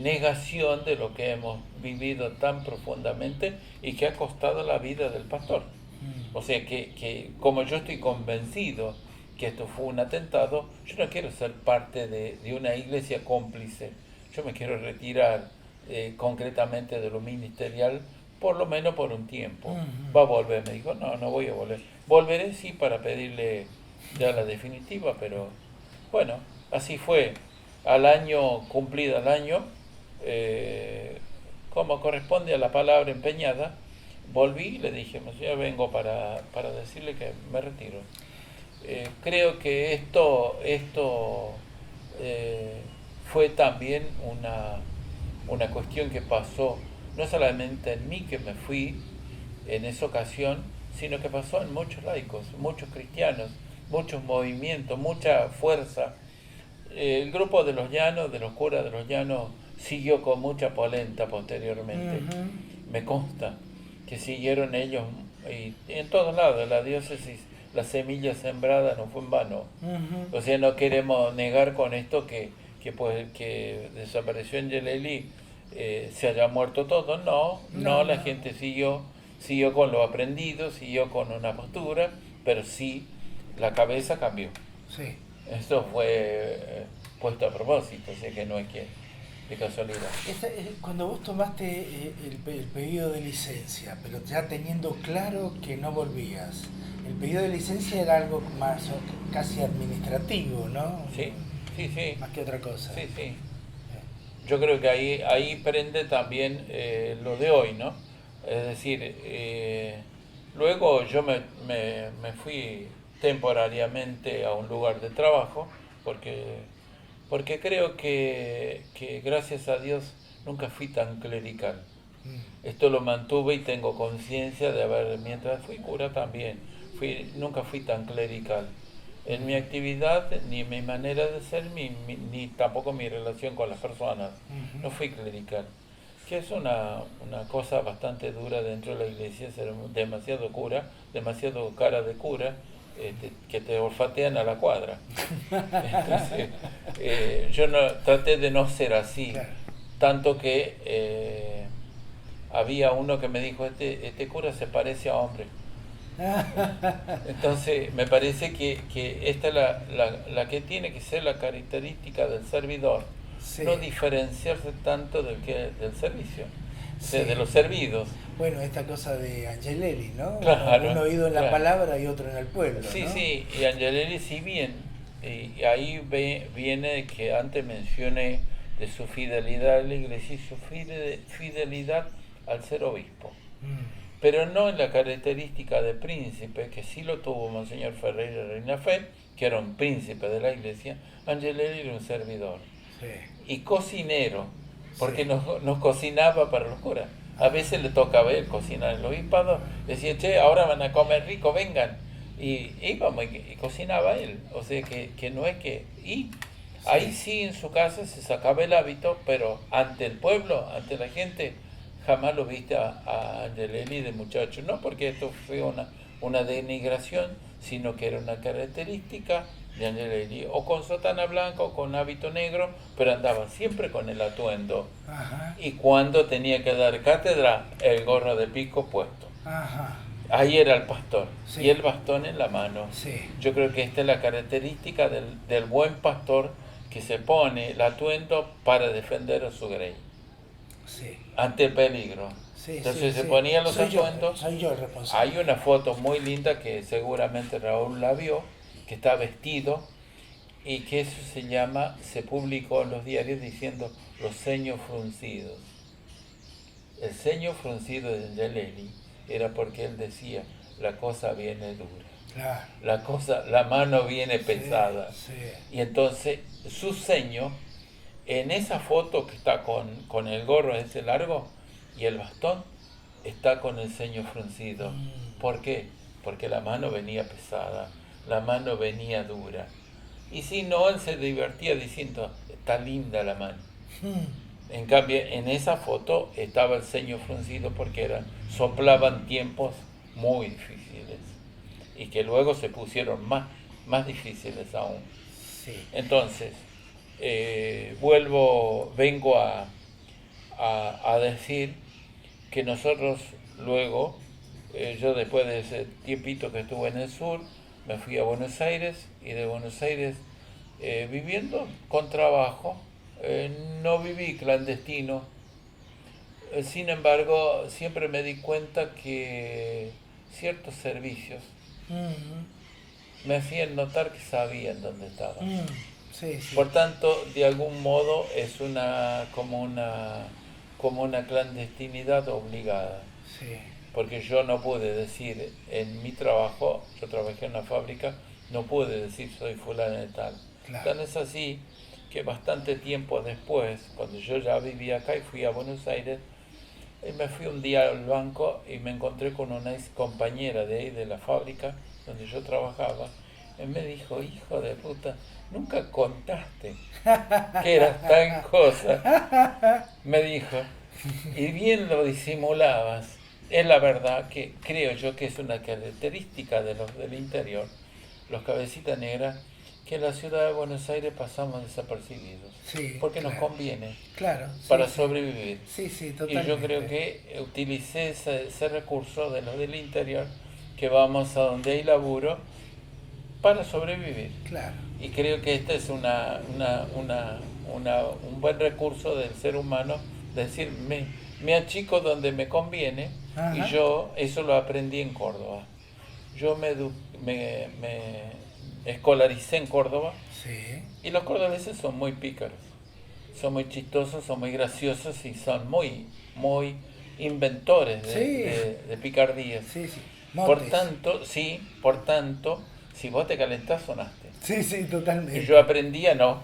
negación de lo que hemos vivido tan profundamente y que ha costado la vida del pastor. O sea que como yo estoy convencido que esto fue un atentado, yo no quiero ser parte de una iglesia cómplice. Yo me quiero retirar concretamente de lo ministerial, por lo menos por un tiempo. ¿Va a volver? Me dijo: no voy a volver. Volveré sí para pedirle ya la definitiva, pero bueno, así fue. Al año, cumplido el año, como corresponde a la palabra empeñada, volví y le dije: Monseñor, vengo para decirle que me retiro. Creo que esto fue también una cuestión que pasó, no solamente en mí, que me fui en esa ocasión, sino que pasó en muchos laicos, muchos cristianos, muchos movimientos, mucha fuerza. El grupo de los llanos, de los curas de los llanos, siguió con mucha polenta posteriormente. Me consta que siguieron ellos, y en todos lados de la diócesis, la semilla sembrada no fue en vano. O sea, no queremos negar con esto que desapareció Angelelli, se haya muerto todo. No, la gente siguió con lo aprendido, siguió con una postura, pero sí, la cabeza cambió. Sí. Esto fue puesto a propósito, o sea que no es que de casualidad. Cuando vos tomaste el pedido de licencia, pero ya teniendo claro que no volvías, el pedido de licencia era algo más casi administrativo, ¿no? Sí. Más que otra cosa. Sí. Yo creo que ahí prende también lo de hoy, ¿no? Es decir, luego yo me fui temporariamente a un lugar de trabajo, porque creo que gracias a Dios nunca fui tan clerical. Esto lo mantuve y tengo conciencia de haber, mientras fui cura también, nunca fui tan clerical. En mi actividad, ni mi manera de ser, ni tampoco mi relación con las personas. No fui clerical. Que es una cosa bastante dura dentro de la iglesia, ser demasiado cura, demasiado cara de cura, que te olfatean a la cuadra. Entonces, yo traté de no ser así, claro. Tanto que había uno que me dijo: este cura se parece a hombre. Entonces me parece que esta es la que tiene que ser la característica del servidor. Sí. no diferenciarse tanto del servicio, o sea, Sí. de los servidos. Bueno, esta cosa de Angelelli, ¿no? Claro, Un oído en la claro. palabra y otro en el pueblo, Sí, ¿no? sí, y Angelelli sí bien, y ahí viene que antes mencioné de su fidelidad a la iglesia y su fidelidad al ser obispo, Mm, pero no en la característica de príncipe, que sí lo tuvo Monseñor Ferreira Reinafé, que era un príncipe de la iglesia. Angelelli era un servidor sí. y cocinero, porque Sí. nos cocinaba para los curas. A veces le tocaba a él cocinar el obispado, decía, che, ahora van a comer rico, vengan. Y íbamos y cocinaba él. O sea que no es que... Y ahí sí en su casa se sacaba el hábito, pero ante el pueblo, ante la gente, jamás lo viste a Angelelli de muchacho. No porque esto fue una denigración, sino que era una característica de Angelelli, o con sotana blanca o con hábito negro, pero andaba siempre con el atuendo. Ajá. Y cuando tenía que dar cátedra, el gorro de pico puesto. Ajá. Ahí era el pastor, Sí. y el bastón en la mano. Sí. Yo creo que esta es la característica del buen pastor, que se pone el atuendo para defender a su grey Sí. ante el peligro. Sí, Entonces sí, se sí. ponía los Soy yo, atuendos. soy yo el responsable. Hay una foto muy linda que seguramente Raúl la vio, que está vestido, y que eso se publicó en los diarios diciendo los ceños fruncidos. El ceño fruncido de Angelelli era porque él decía, la cosa viene dura, Claro. la mano viene pesada. Sí. Y entonces su ceño, en esa foto que está con el gorro ese largo y el bastón, está con el ceño fruncido. Mm. ¿Por qué? Porque la mano venía pesada, la mano venía dura. Y si no, él se divertía diciendo, está linda la mano. Mm. En cambio, en esa foto estaba el ceño fruncido porque soplaban tiempos muy difíciles y que luego se pusieron más difíciles aún. Sí. Entonces, vengo a decir que nosotros luego, yo después de ese tiempito que estuve en el sur, me fui a Buenos Aires, y de Buenos Aires, viviendo con trabajo, no viví clandestino. Sin embargo, siempre me di cuenta que ciertos servicios Mm. me hacían notar que sabían dónde estaba. Mm. Sí, sí. Por tanto, de algún modo es como una clandestinidad obligada. Sí. Porque yo no pude decir en mi trabajo, yo trabajé en una fábrica, no pude decir soy fulano de tal. Claro. Tan es así que bastante tiempo después, cuando yo ya vivía acá y fui a Buenos Aires, me fui un día al banco y me encontré con una ex compañera de ahí de la fábrica donde yo trabajaba. Y me dijo, hijo de puta, nunca contaste que eras tan cosa. Me dijo, y bien lo disimulabas. Es la verdad que creo yo que es una característica de los del interior, los cabecitas negras, que en la ciudad de Buenos Aires pasamos desapercibidos. Sí, porque nos claro. conviene Claro. Sí, para sí. sobrevivir. Sí, sí, Y totalmente. yo creo que utilicé ese recurso de los del interior, que vamos a donde hay laburo, para sobrevivir. Claro. Y creo que este es un buen recurso del ser humano, decir, me achico donde me conviene. Ajá. Y yo eso lo aprendí en Córdoba. Yo me escolaricé en Córdoba, Sí. y los cordobeses son muy pícaros, son muy chistosos, son muy graciosos y son muy inventores de picardías. Sí, sí. Por Motes. tanto, si vos te calentás, sonaste. Sí, sí, totalmente. Y yo aprendí a no.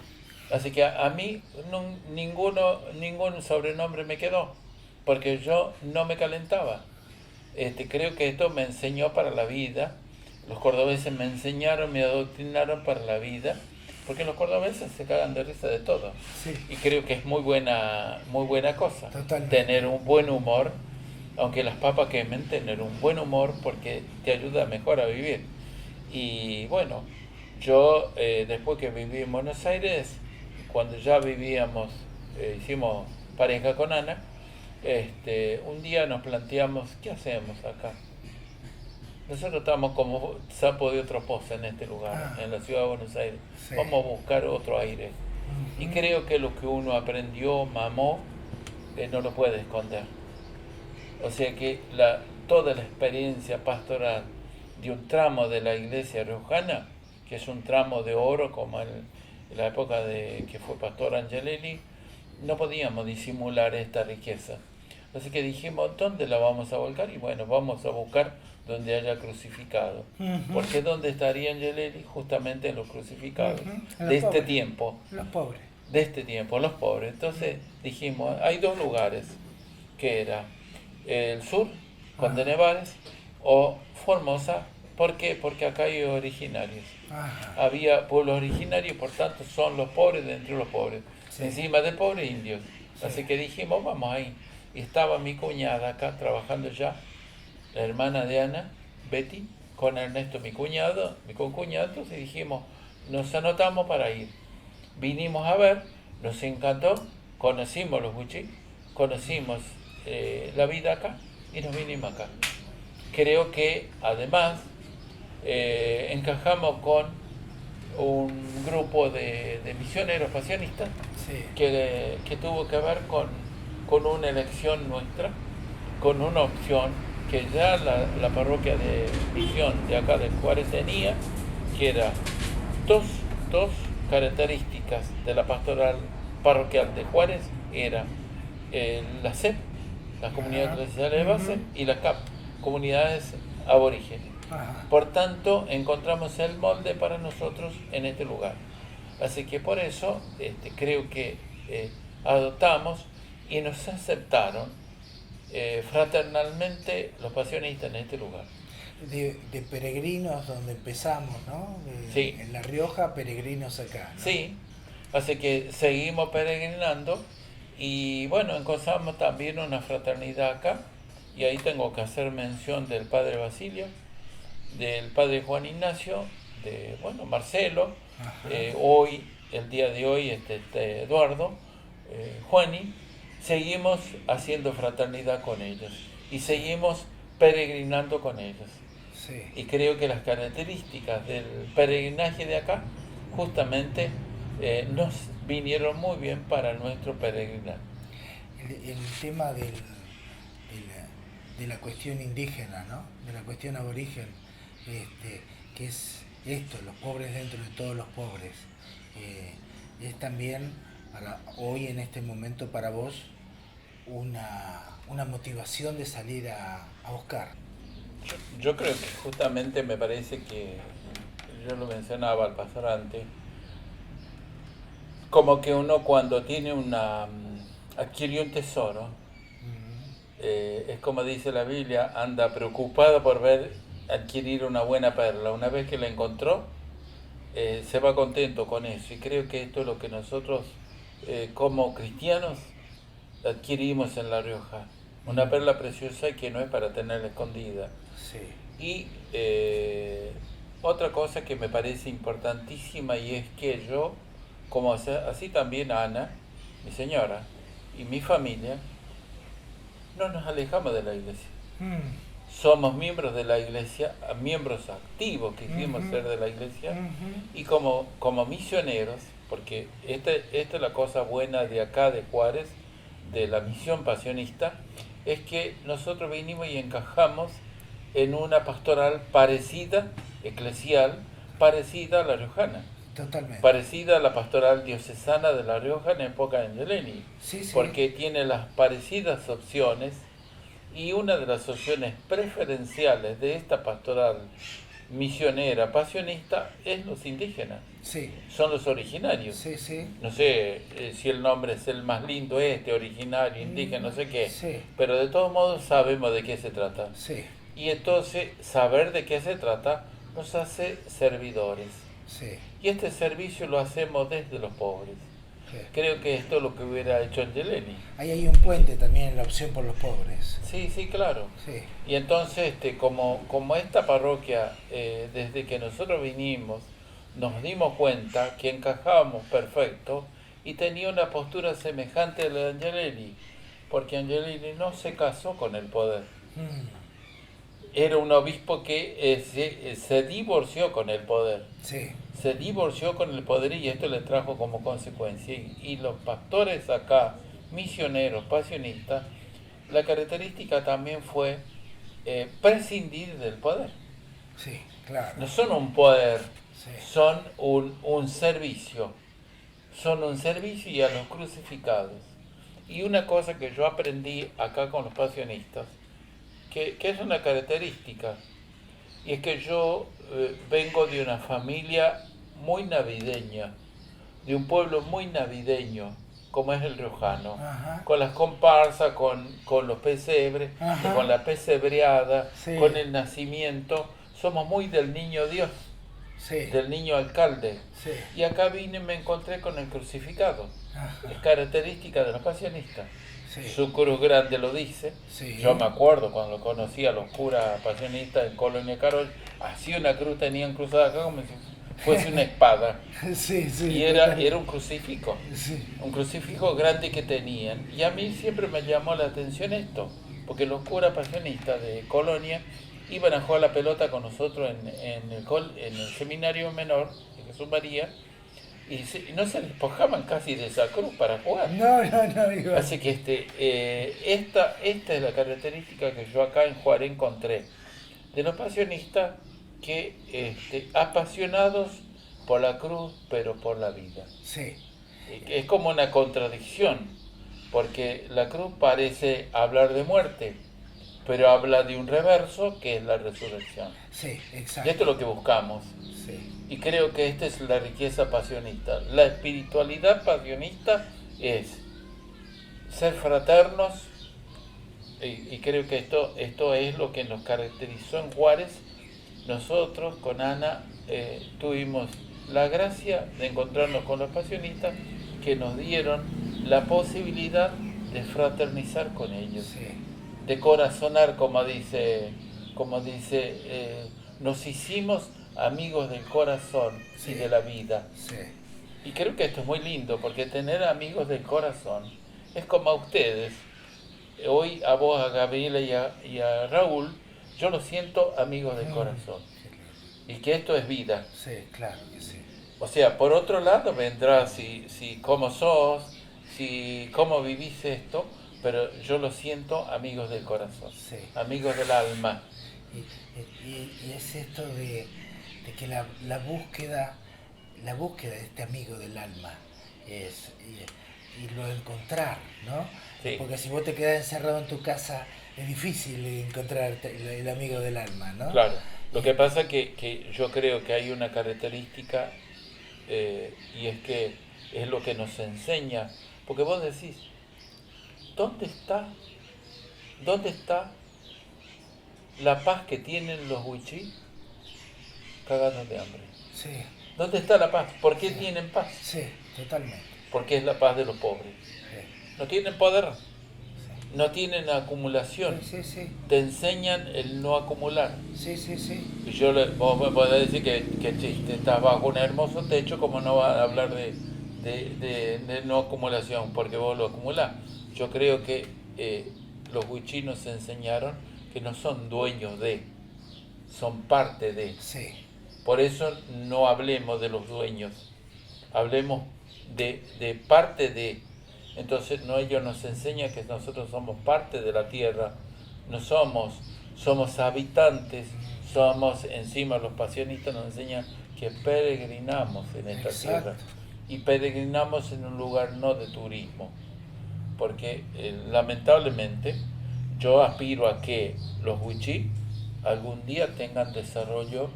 Así que a mí ningún sobrenombre me quedó, porque yo no me calentaba. Creo que esto me enseñó para la vida. Los cordobeses me enseñaron, me adoctrinaron para la vida, porque los cordobeses se cagan de risa de todo. Sí. Y creo que es muy buena cosa. Totalmente. Tener un buen humor, aunque las papas quemen, tener un buen humor porque te ayuda mejor a vivir. Y bueno, yo después que viví en Buenos Aires, cuando ya vivíamos, hicimos pareja con Ana, un día nos planteamos, ¿qué hacemos acá? Nosotros estamos como sapo de otro pozo en este lugar, Ah. en la ciudad de Buenos Aires. Sí. Vamos a buscar otro aire. Y creo que lo que uno aprendió, mamó, no lo puede esconder. O sea que toda la experiencia pastoral de un tramo de la iglesia riojana, que es un tramo de oro como en la época de que fue pastor Angelelli, no podíamos disimular esta riqueza. Así que dijimos, ¿dónde la vamos a volcar? Y bueno, vamos a buscar donde haya crucificado. Porque ¿dónde estaría Angelelli? Justamente en los crucificados de este pobres. tiempo. Los pobres. De este tiempo, los pobres. Entonces dijimos, hay dos lugares, que era el sur, con de Nevares, o Formosa. ¿Por qué? Porque acá hay originarios. Ajá. Había pueblos originarios, por tanto son los pobres de entre los pobres. Sí. Encima de pobres indios. Sí. Así que dijimos, vamos ahí. Y estaba mi cuñada acá trabajando ya, la hermana de Ana, Betty, con Ernesto, mi cuñado, mi concuñado. Entonces dijimos, nos anotamos para ir. Vinimos a ver, nos encantó, conocimos los buchis, conocimos la vida acá y nos vinimos acá. Creo que además encajamos con un grupo de misioneros pasionistas Sí. que tuvo que ver con una elección nuestra, con una opción que ya la parroquia de misión de acá de Juárez tenía, que era dos características de la pastoral parroquial de Juárez, era la CEP, las comunidades eclesiales de base, y la CAP, comunidades aborígenes. Ajá. Por tanto, encontramos el molde para nosotros en este lugar. Así que por eso creo que adoptamos y nos aceptaron fraternalmente los pasionistas en este lugar. De peregrinos donde empezamos, ¿no? Sí. En La Rioja, peregrinos acá, ¿no? Sí, así que seguimos peregrinando y bueno, encontramos también una fraternidad acá, y ahí tengo que hacer mención del padre Basilio, del padre Juan Ignacio, de Marcelo, hoy, el día de hoy, Eduardo, Juani. Seguimos haciendo fraternidad con ellos y seguimos peregrinando con ellos. Sí. Y creo que las características del peregrinaje de acá justamente nos vinieron muy bien para nuestro peregrinar. El tema de la cuestión indígena, ¿no? De la cuestión aborigen, que es esto, los pobres dentro de todos los pobres, es también para hoy, en este momento, para vos una motivación de salir a buscar. Yo creo que justamente me parece que, yo lo mencionaba al pasar antes, como que uno cuando tiene adquirió un tesoro, es como dice la Biblia, anda preocupado por adquirir una buena perla. Una vez que la encontró, se va contento con eso. Y creo que esto es lo que nosotros, como cristianos, adquirimos en La Rioja. Una perla preciosa y que no es para tenerla escondida. Sí. Y otra cosa que me parece importantísima, y es que yo, como así también Ana, mi señora, y mi familia, no nos alejamos de la iglesia. Somos miembros de la iglesia, miembros activos que quisimos ser de la iglesia, y como misioneros, porque esta es la cosa buena de acá, de Juárez, de la misión pasionista, es que nosotros vinimos y encajamos en una pastoral parecida, eclesial, parecida a la riojana. Totalmente. Parecida a la pastoral diocesana de La Rioja en época de Angelelli, Sí, sí. porque tiene las parecidas opciones, y una de las opciones preferenciales de esta pastoral misionera pasionista es los indígenas, Sí. son los originarios. Sí, sí. No sé si el nombre es el más lindo, originario, indígena, no sé qué, Sí. pero de todos modos sabemos de qué se trata. Sí. Y entonces saber de qué se trata nos hace servidores. Sí. Y este servicio lo hacemos desde los pobres. Sí. Creo que esto es lo que hubiera hecho Angelelli. Ahí hay un puente también en la opción por los pobres. Sí, sí, claro. Sí. Y entonces, como esta parroquia, desde que nosotros vinimos, nos dimos cuenta que encajábamos perfecto y tenía una postura semejante a la de Angelelli, porque Angelelli no se casó con el poder. Era un obispo que se divorció con el poder. Sí. se divorció con el poder y esto le trajo como consecuencia. Y los pastores acá, misioneros, pasionistas, la característica también fue prescindir del poder. Sí, claro. No son un poder, Sí. son un servicio. Son un servicio y a los crucificados. Y una cosa que yo aprendí acá con los pasionistas, que es una característica, y es que yo vengo de una familia muy navideña, de un pueblo muy navideño, como es el riojano, Ajá. con las comparsas, con los pesebres, Ajá. con la pesebreada, Sí. con el nacimiento. Somos muy del niño Dios, Sí. del niño alcalde. Sí. Y acá vine y me encontré con el crucificado. Ajá. Es característica de los pasionistas. Sí. Su cruz grande lo dice. Sí. Yo me acuerdo cuando conocí a los curas pasionistas en Colonia Carol, así una cruz tenían cruzada acá como si fuese una espada. Sí, sí. Y era un crucifijo, Sí. un crucifijo grande que tenían. Y a mí siempre me llamó la atención esto, porque los curas pasionistas de Colonia iban a jugar la pelota con nosotros en el seminario menor de Jesús María, y no se despojaban casi de esa cruz para jugar. No, igual. Así que esta es la característica que yo acá en Juárez encontré de los pasionistas, que apasionados por la cruz, pero por la vida. Sí. Es como una contradicción, porque la cruz parece hablar de muerte, pero habla de un reverso que es la resurrección. Sí, Y exacto. esto es lo que buscamos. Sí. Y creo que esta es la riqueza pasionista. La espiritualidad pasionista es ser fraternos, y creo que esto es lo que nos caracterizó en Juárez. Nosotros con Ana tuvimos la gracia de encontrarnos con los pasionistas que nos dieron la posibilidad de fraternizar con ellos, Sí. de corazonar, como dice, nos hicimos amigos del corazón Sí. y de la vida. Sí. Y creo que esto es muy lindo, porque tener amigos del corazón es como a ustedes. Hoy a vos, a Gabriela y a Raúl, yo los siento amigos del corazón. Y que esto es vida. Sí, claro que sí. O sea, por otro lado vendrá si cómo sos, cómo vivís esto, pero yo los siento amigos del corazón, Sí. amigos del alma. Y es esto de que la búsqueda de este amigo del alma es y lo de encontrar, ¿no? Sí. Porque si vos te quedás encerrado en tu casa es difícil encontrar el amigo del alma, ¿no? Claro, lo que pasa que yo creo que hay una característica, y es que es lo que nos enseña, porque vos decís, ¿dónde está la paz que tienen los huichí? Cagados de hambre. Sí, ¿Dónde está la paz? ¿Por qué tienen paz? sí, totalmente. Porque es la paz de los pobres. Sí, No tienen poder, no tienen acumulación, sí, sí, te enseñan el no acumular. sí, sí, sí. Y vos me podés decir que chiste, estás bajo un hermoso techo, como no vas a hablar de no acumulación, porque vos lo acumulás. Yo creo que los huichinos enseñaron que no son dueños de, son parte de. Sí, Por eso no hablemos de los dueños, hablemos de parte de. Entonces ellos nos enseñan que nosotros somos parte de la tierra, no somos habitantes, somos, encima los pasionistas nos enseñan que peregrinamos en esta Exacto. tierra, y peregrinamos en un lugar no de turismo, porque lamentablemente yo aspiro a que los huichí algún día tengan desarrollo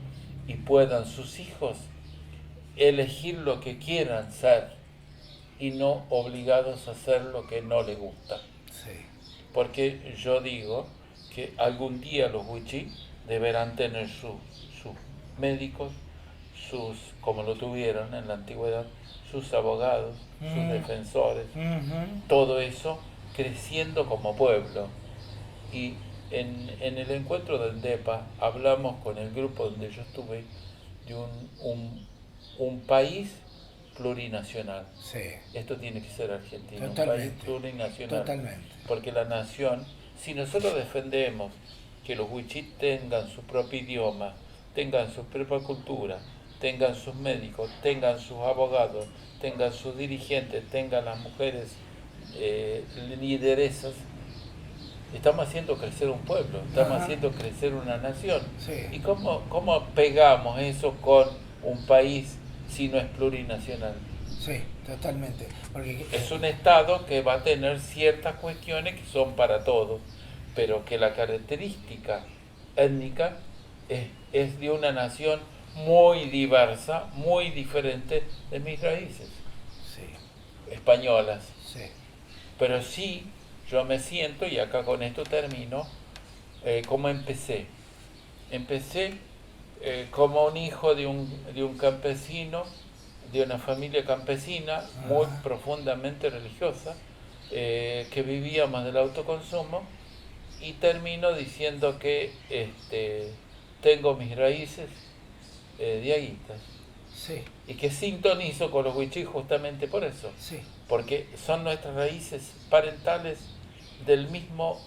y puedan sus hijos elegir lo que quieran ser y no obligados a hacer lo que no les gusta. sí, Porque yo digo que algún día los huichí deberán tener sus médicos, como lo tuvieron en la antigüedad, sus abogados, sus defensores, todo eso creciendo como pueblo. Y en el encuentro del DEPA hablamos con el grupo donde yo estuve de un país plurinacional. sí, Esto tiene que ser Argentina, un país Totalmente. plurinacional. totalmente. Porque la nación, si nosotros defendemos que los huichí tengan su propio idioma, tengan su propia cultura, tengan sus médicos, tengan sus abogados, tengan sus dirigentes, tengan las mujeres lideresas, estamos haciendo crecer un pueblo, estamos haciendo crecer una nación. Sí. ¿Y cómo pegamos eso con un país si no es plurinacional? Sí, totalmente. Porque Es un Estado que va a tener ciertas cuestiones que son para todos, pero que la característica étnica es de una nación muy diversa, muy diferente de mis raíces sí, españolas. sí, Pero sí, yo me siento, y acá con esto termino, como empecé. Empecé como un hijo de un campesino, de una familia campesina muy profundamente religiosa, que vivíamos del autoconsumo, y termino diciendo que tengo mis raíces diaguitas, sí, y que sintonizo con los wichí justamente por eso, sí. porque son nuestras raíces parentales del mismo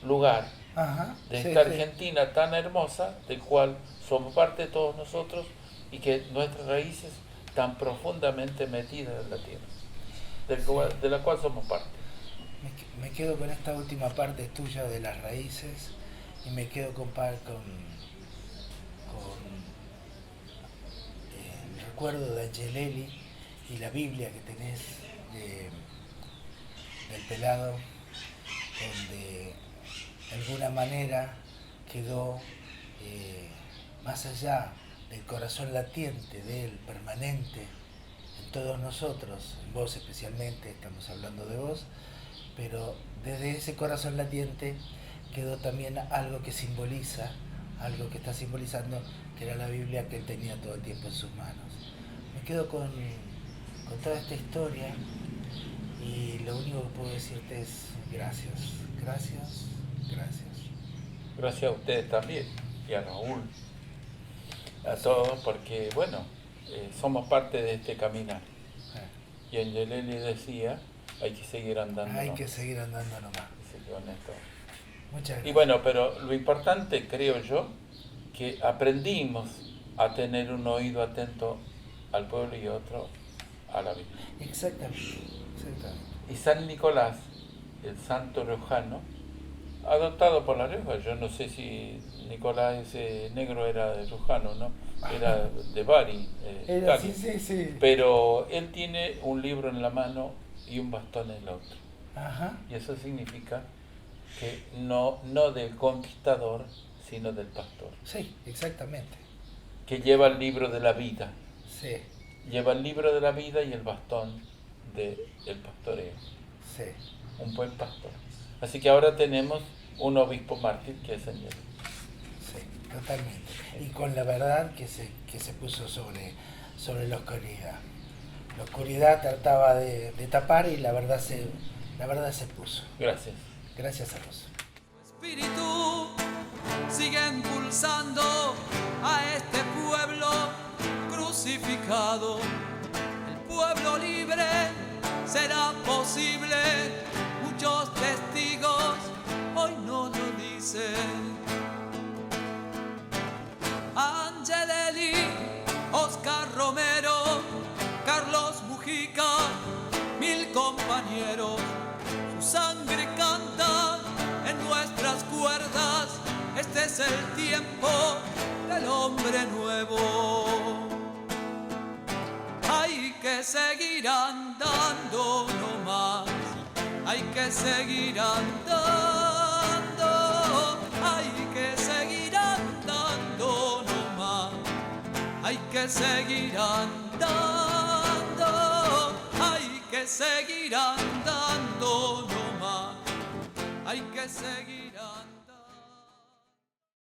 lugar, Ajá, de sí, esta sí. Argentina tan hermosa, del cual somos parte todos nosotros, y que nuestras raíces tan profundamente metidas en la tierra, de la cual somos parte. Me quedo con esta última parte tuya de las raíces y me quedo con el recuerdo de Angelelli y la Biblia que tenés del pelado, donde de alguna manera quedó más allá del corazón latiente de él, permanente en todos nosotros, en vos especialmente, estamos hablando de vos, pero desde ese corazón latiente quedó también algo que simboliza, algo que está simbolizando, que era la Biblia que él tenía todo el tiempo en sus manos. Me quedo con toda esta historia y lo único que puedo decirte es gracias, gracias, gracias. Gracias a ustedes también, y a Raúl, a todos, porque bueno, somos parte de este caminar. Y Angelelli decía, hay que seguir andando. Hay que seguir andando nomás. Así que honesto. Muchas gracias. Y bueno, pero lo importante, creo yo, que aprendimos a tener un oído atento al pueblo y otro a la Biblia. Exactamente, exactamente. Y San Nicolás, el santo riojano, adoptado por La Rioja, yo no sé si Nicolás ese negro era de riojano, ¿no? Era de Bari, Era, sí, sí, sí. pero él tiene un libro en la mano y un bastón en la otra. Ajá. Y eso significa que no del conquistador, sino del pastor. Sí, exactamente. Que lleva el libro de la vida. Sí, Lleva el libro de la vida y el bastón del pastoreo. sí. Un buen pastor. Así que ahora tenemos un obispo mártir que es Angelelli. Sí, totalmente. Y con la verdad que se puso sobre la oscuridad. La oscuridad trataba de tapar y la verdad se puso. Gracias. Gracias a vos. Espíritu sigue impulsando a este pueblo crucificado. El pueblo libre será posible. Muchos testigos hoy no lo dicen. Angelelli, Oscar Romero, Carlos Mujica, 1000 compañeros. Su sangre canta en nuestras cuerdas. Este es el tiempo del hombre nuevo. Hay que seguir andando no más. Hay que seguir andando. Hay que seguir andando no más. Hay que seguir andando. Hay que seguir andando no más. Hay que seguir andando.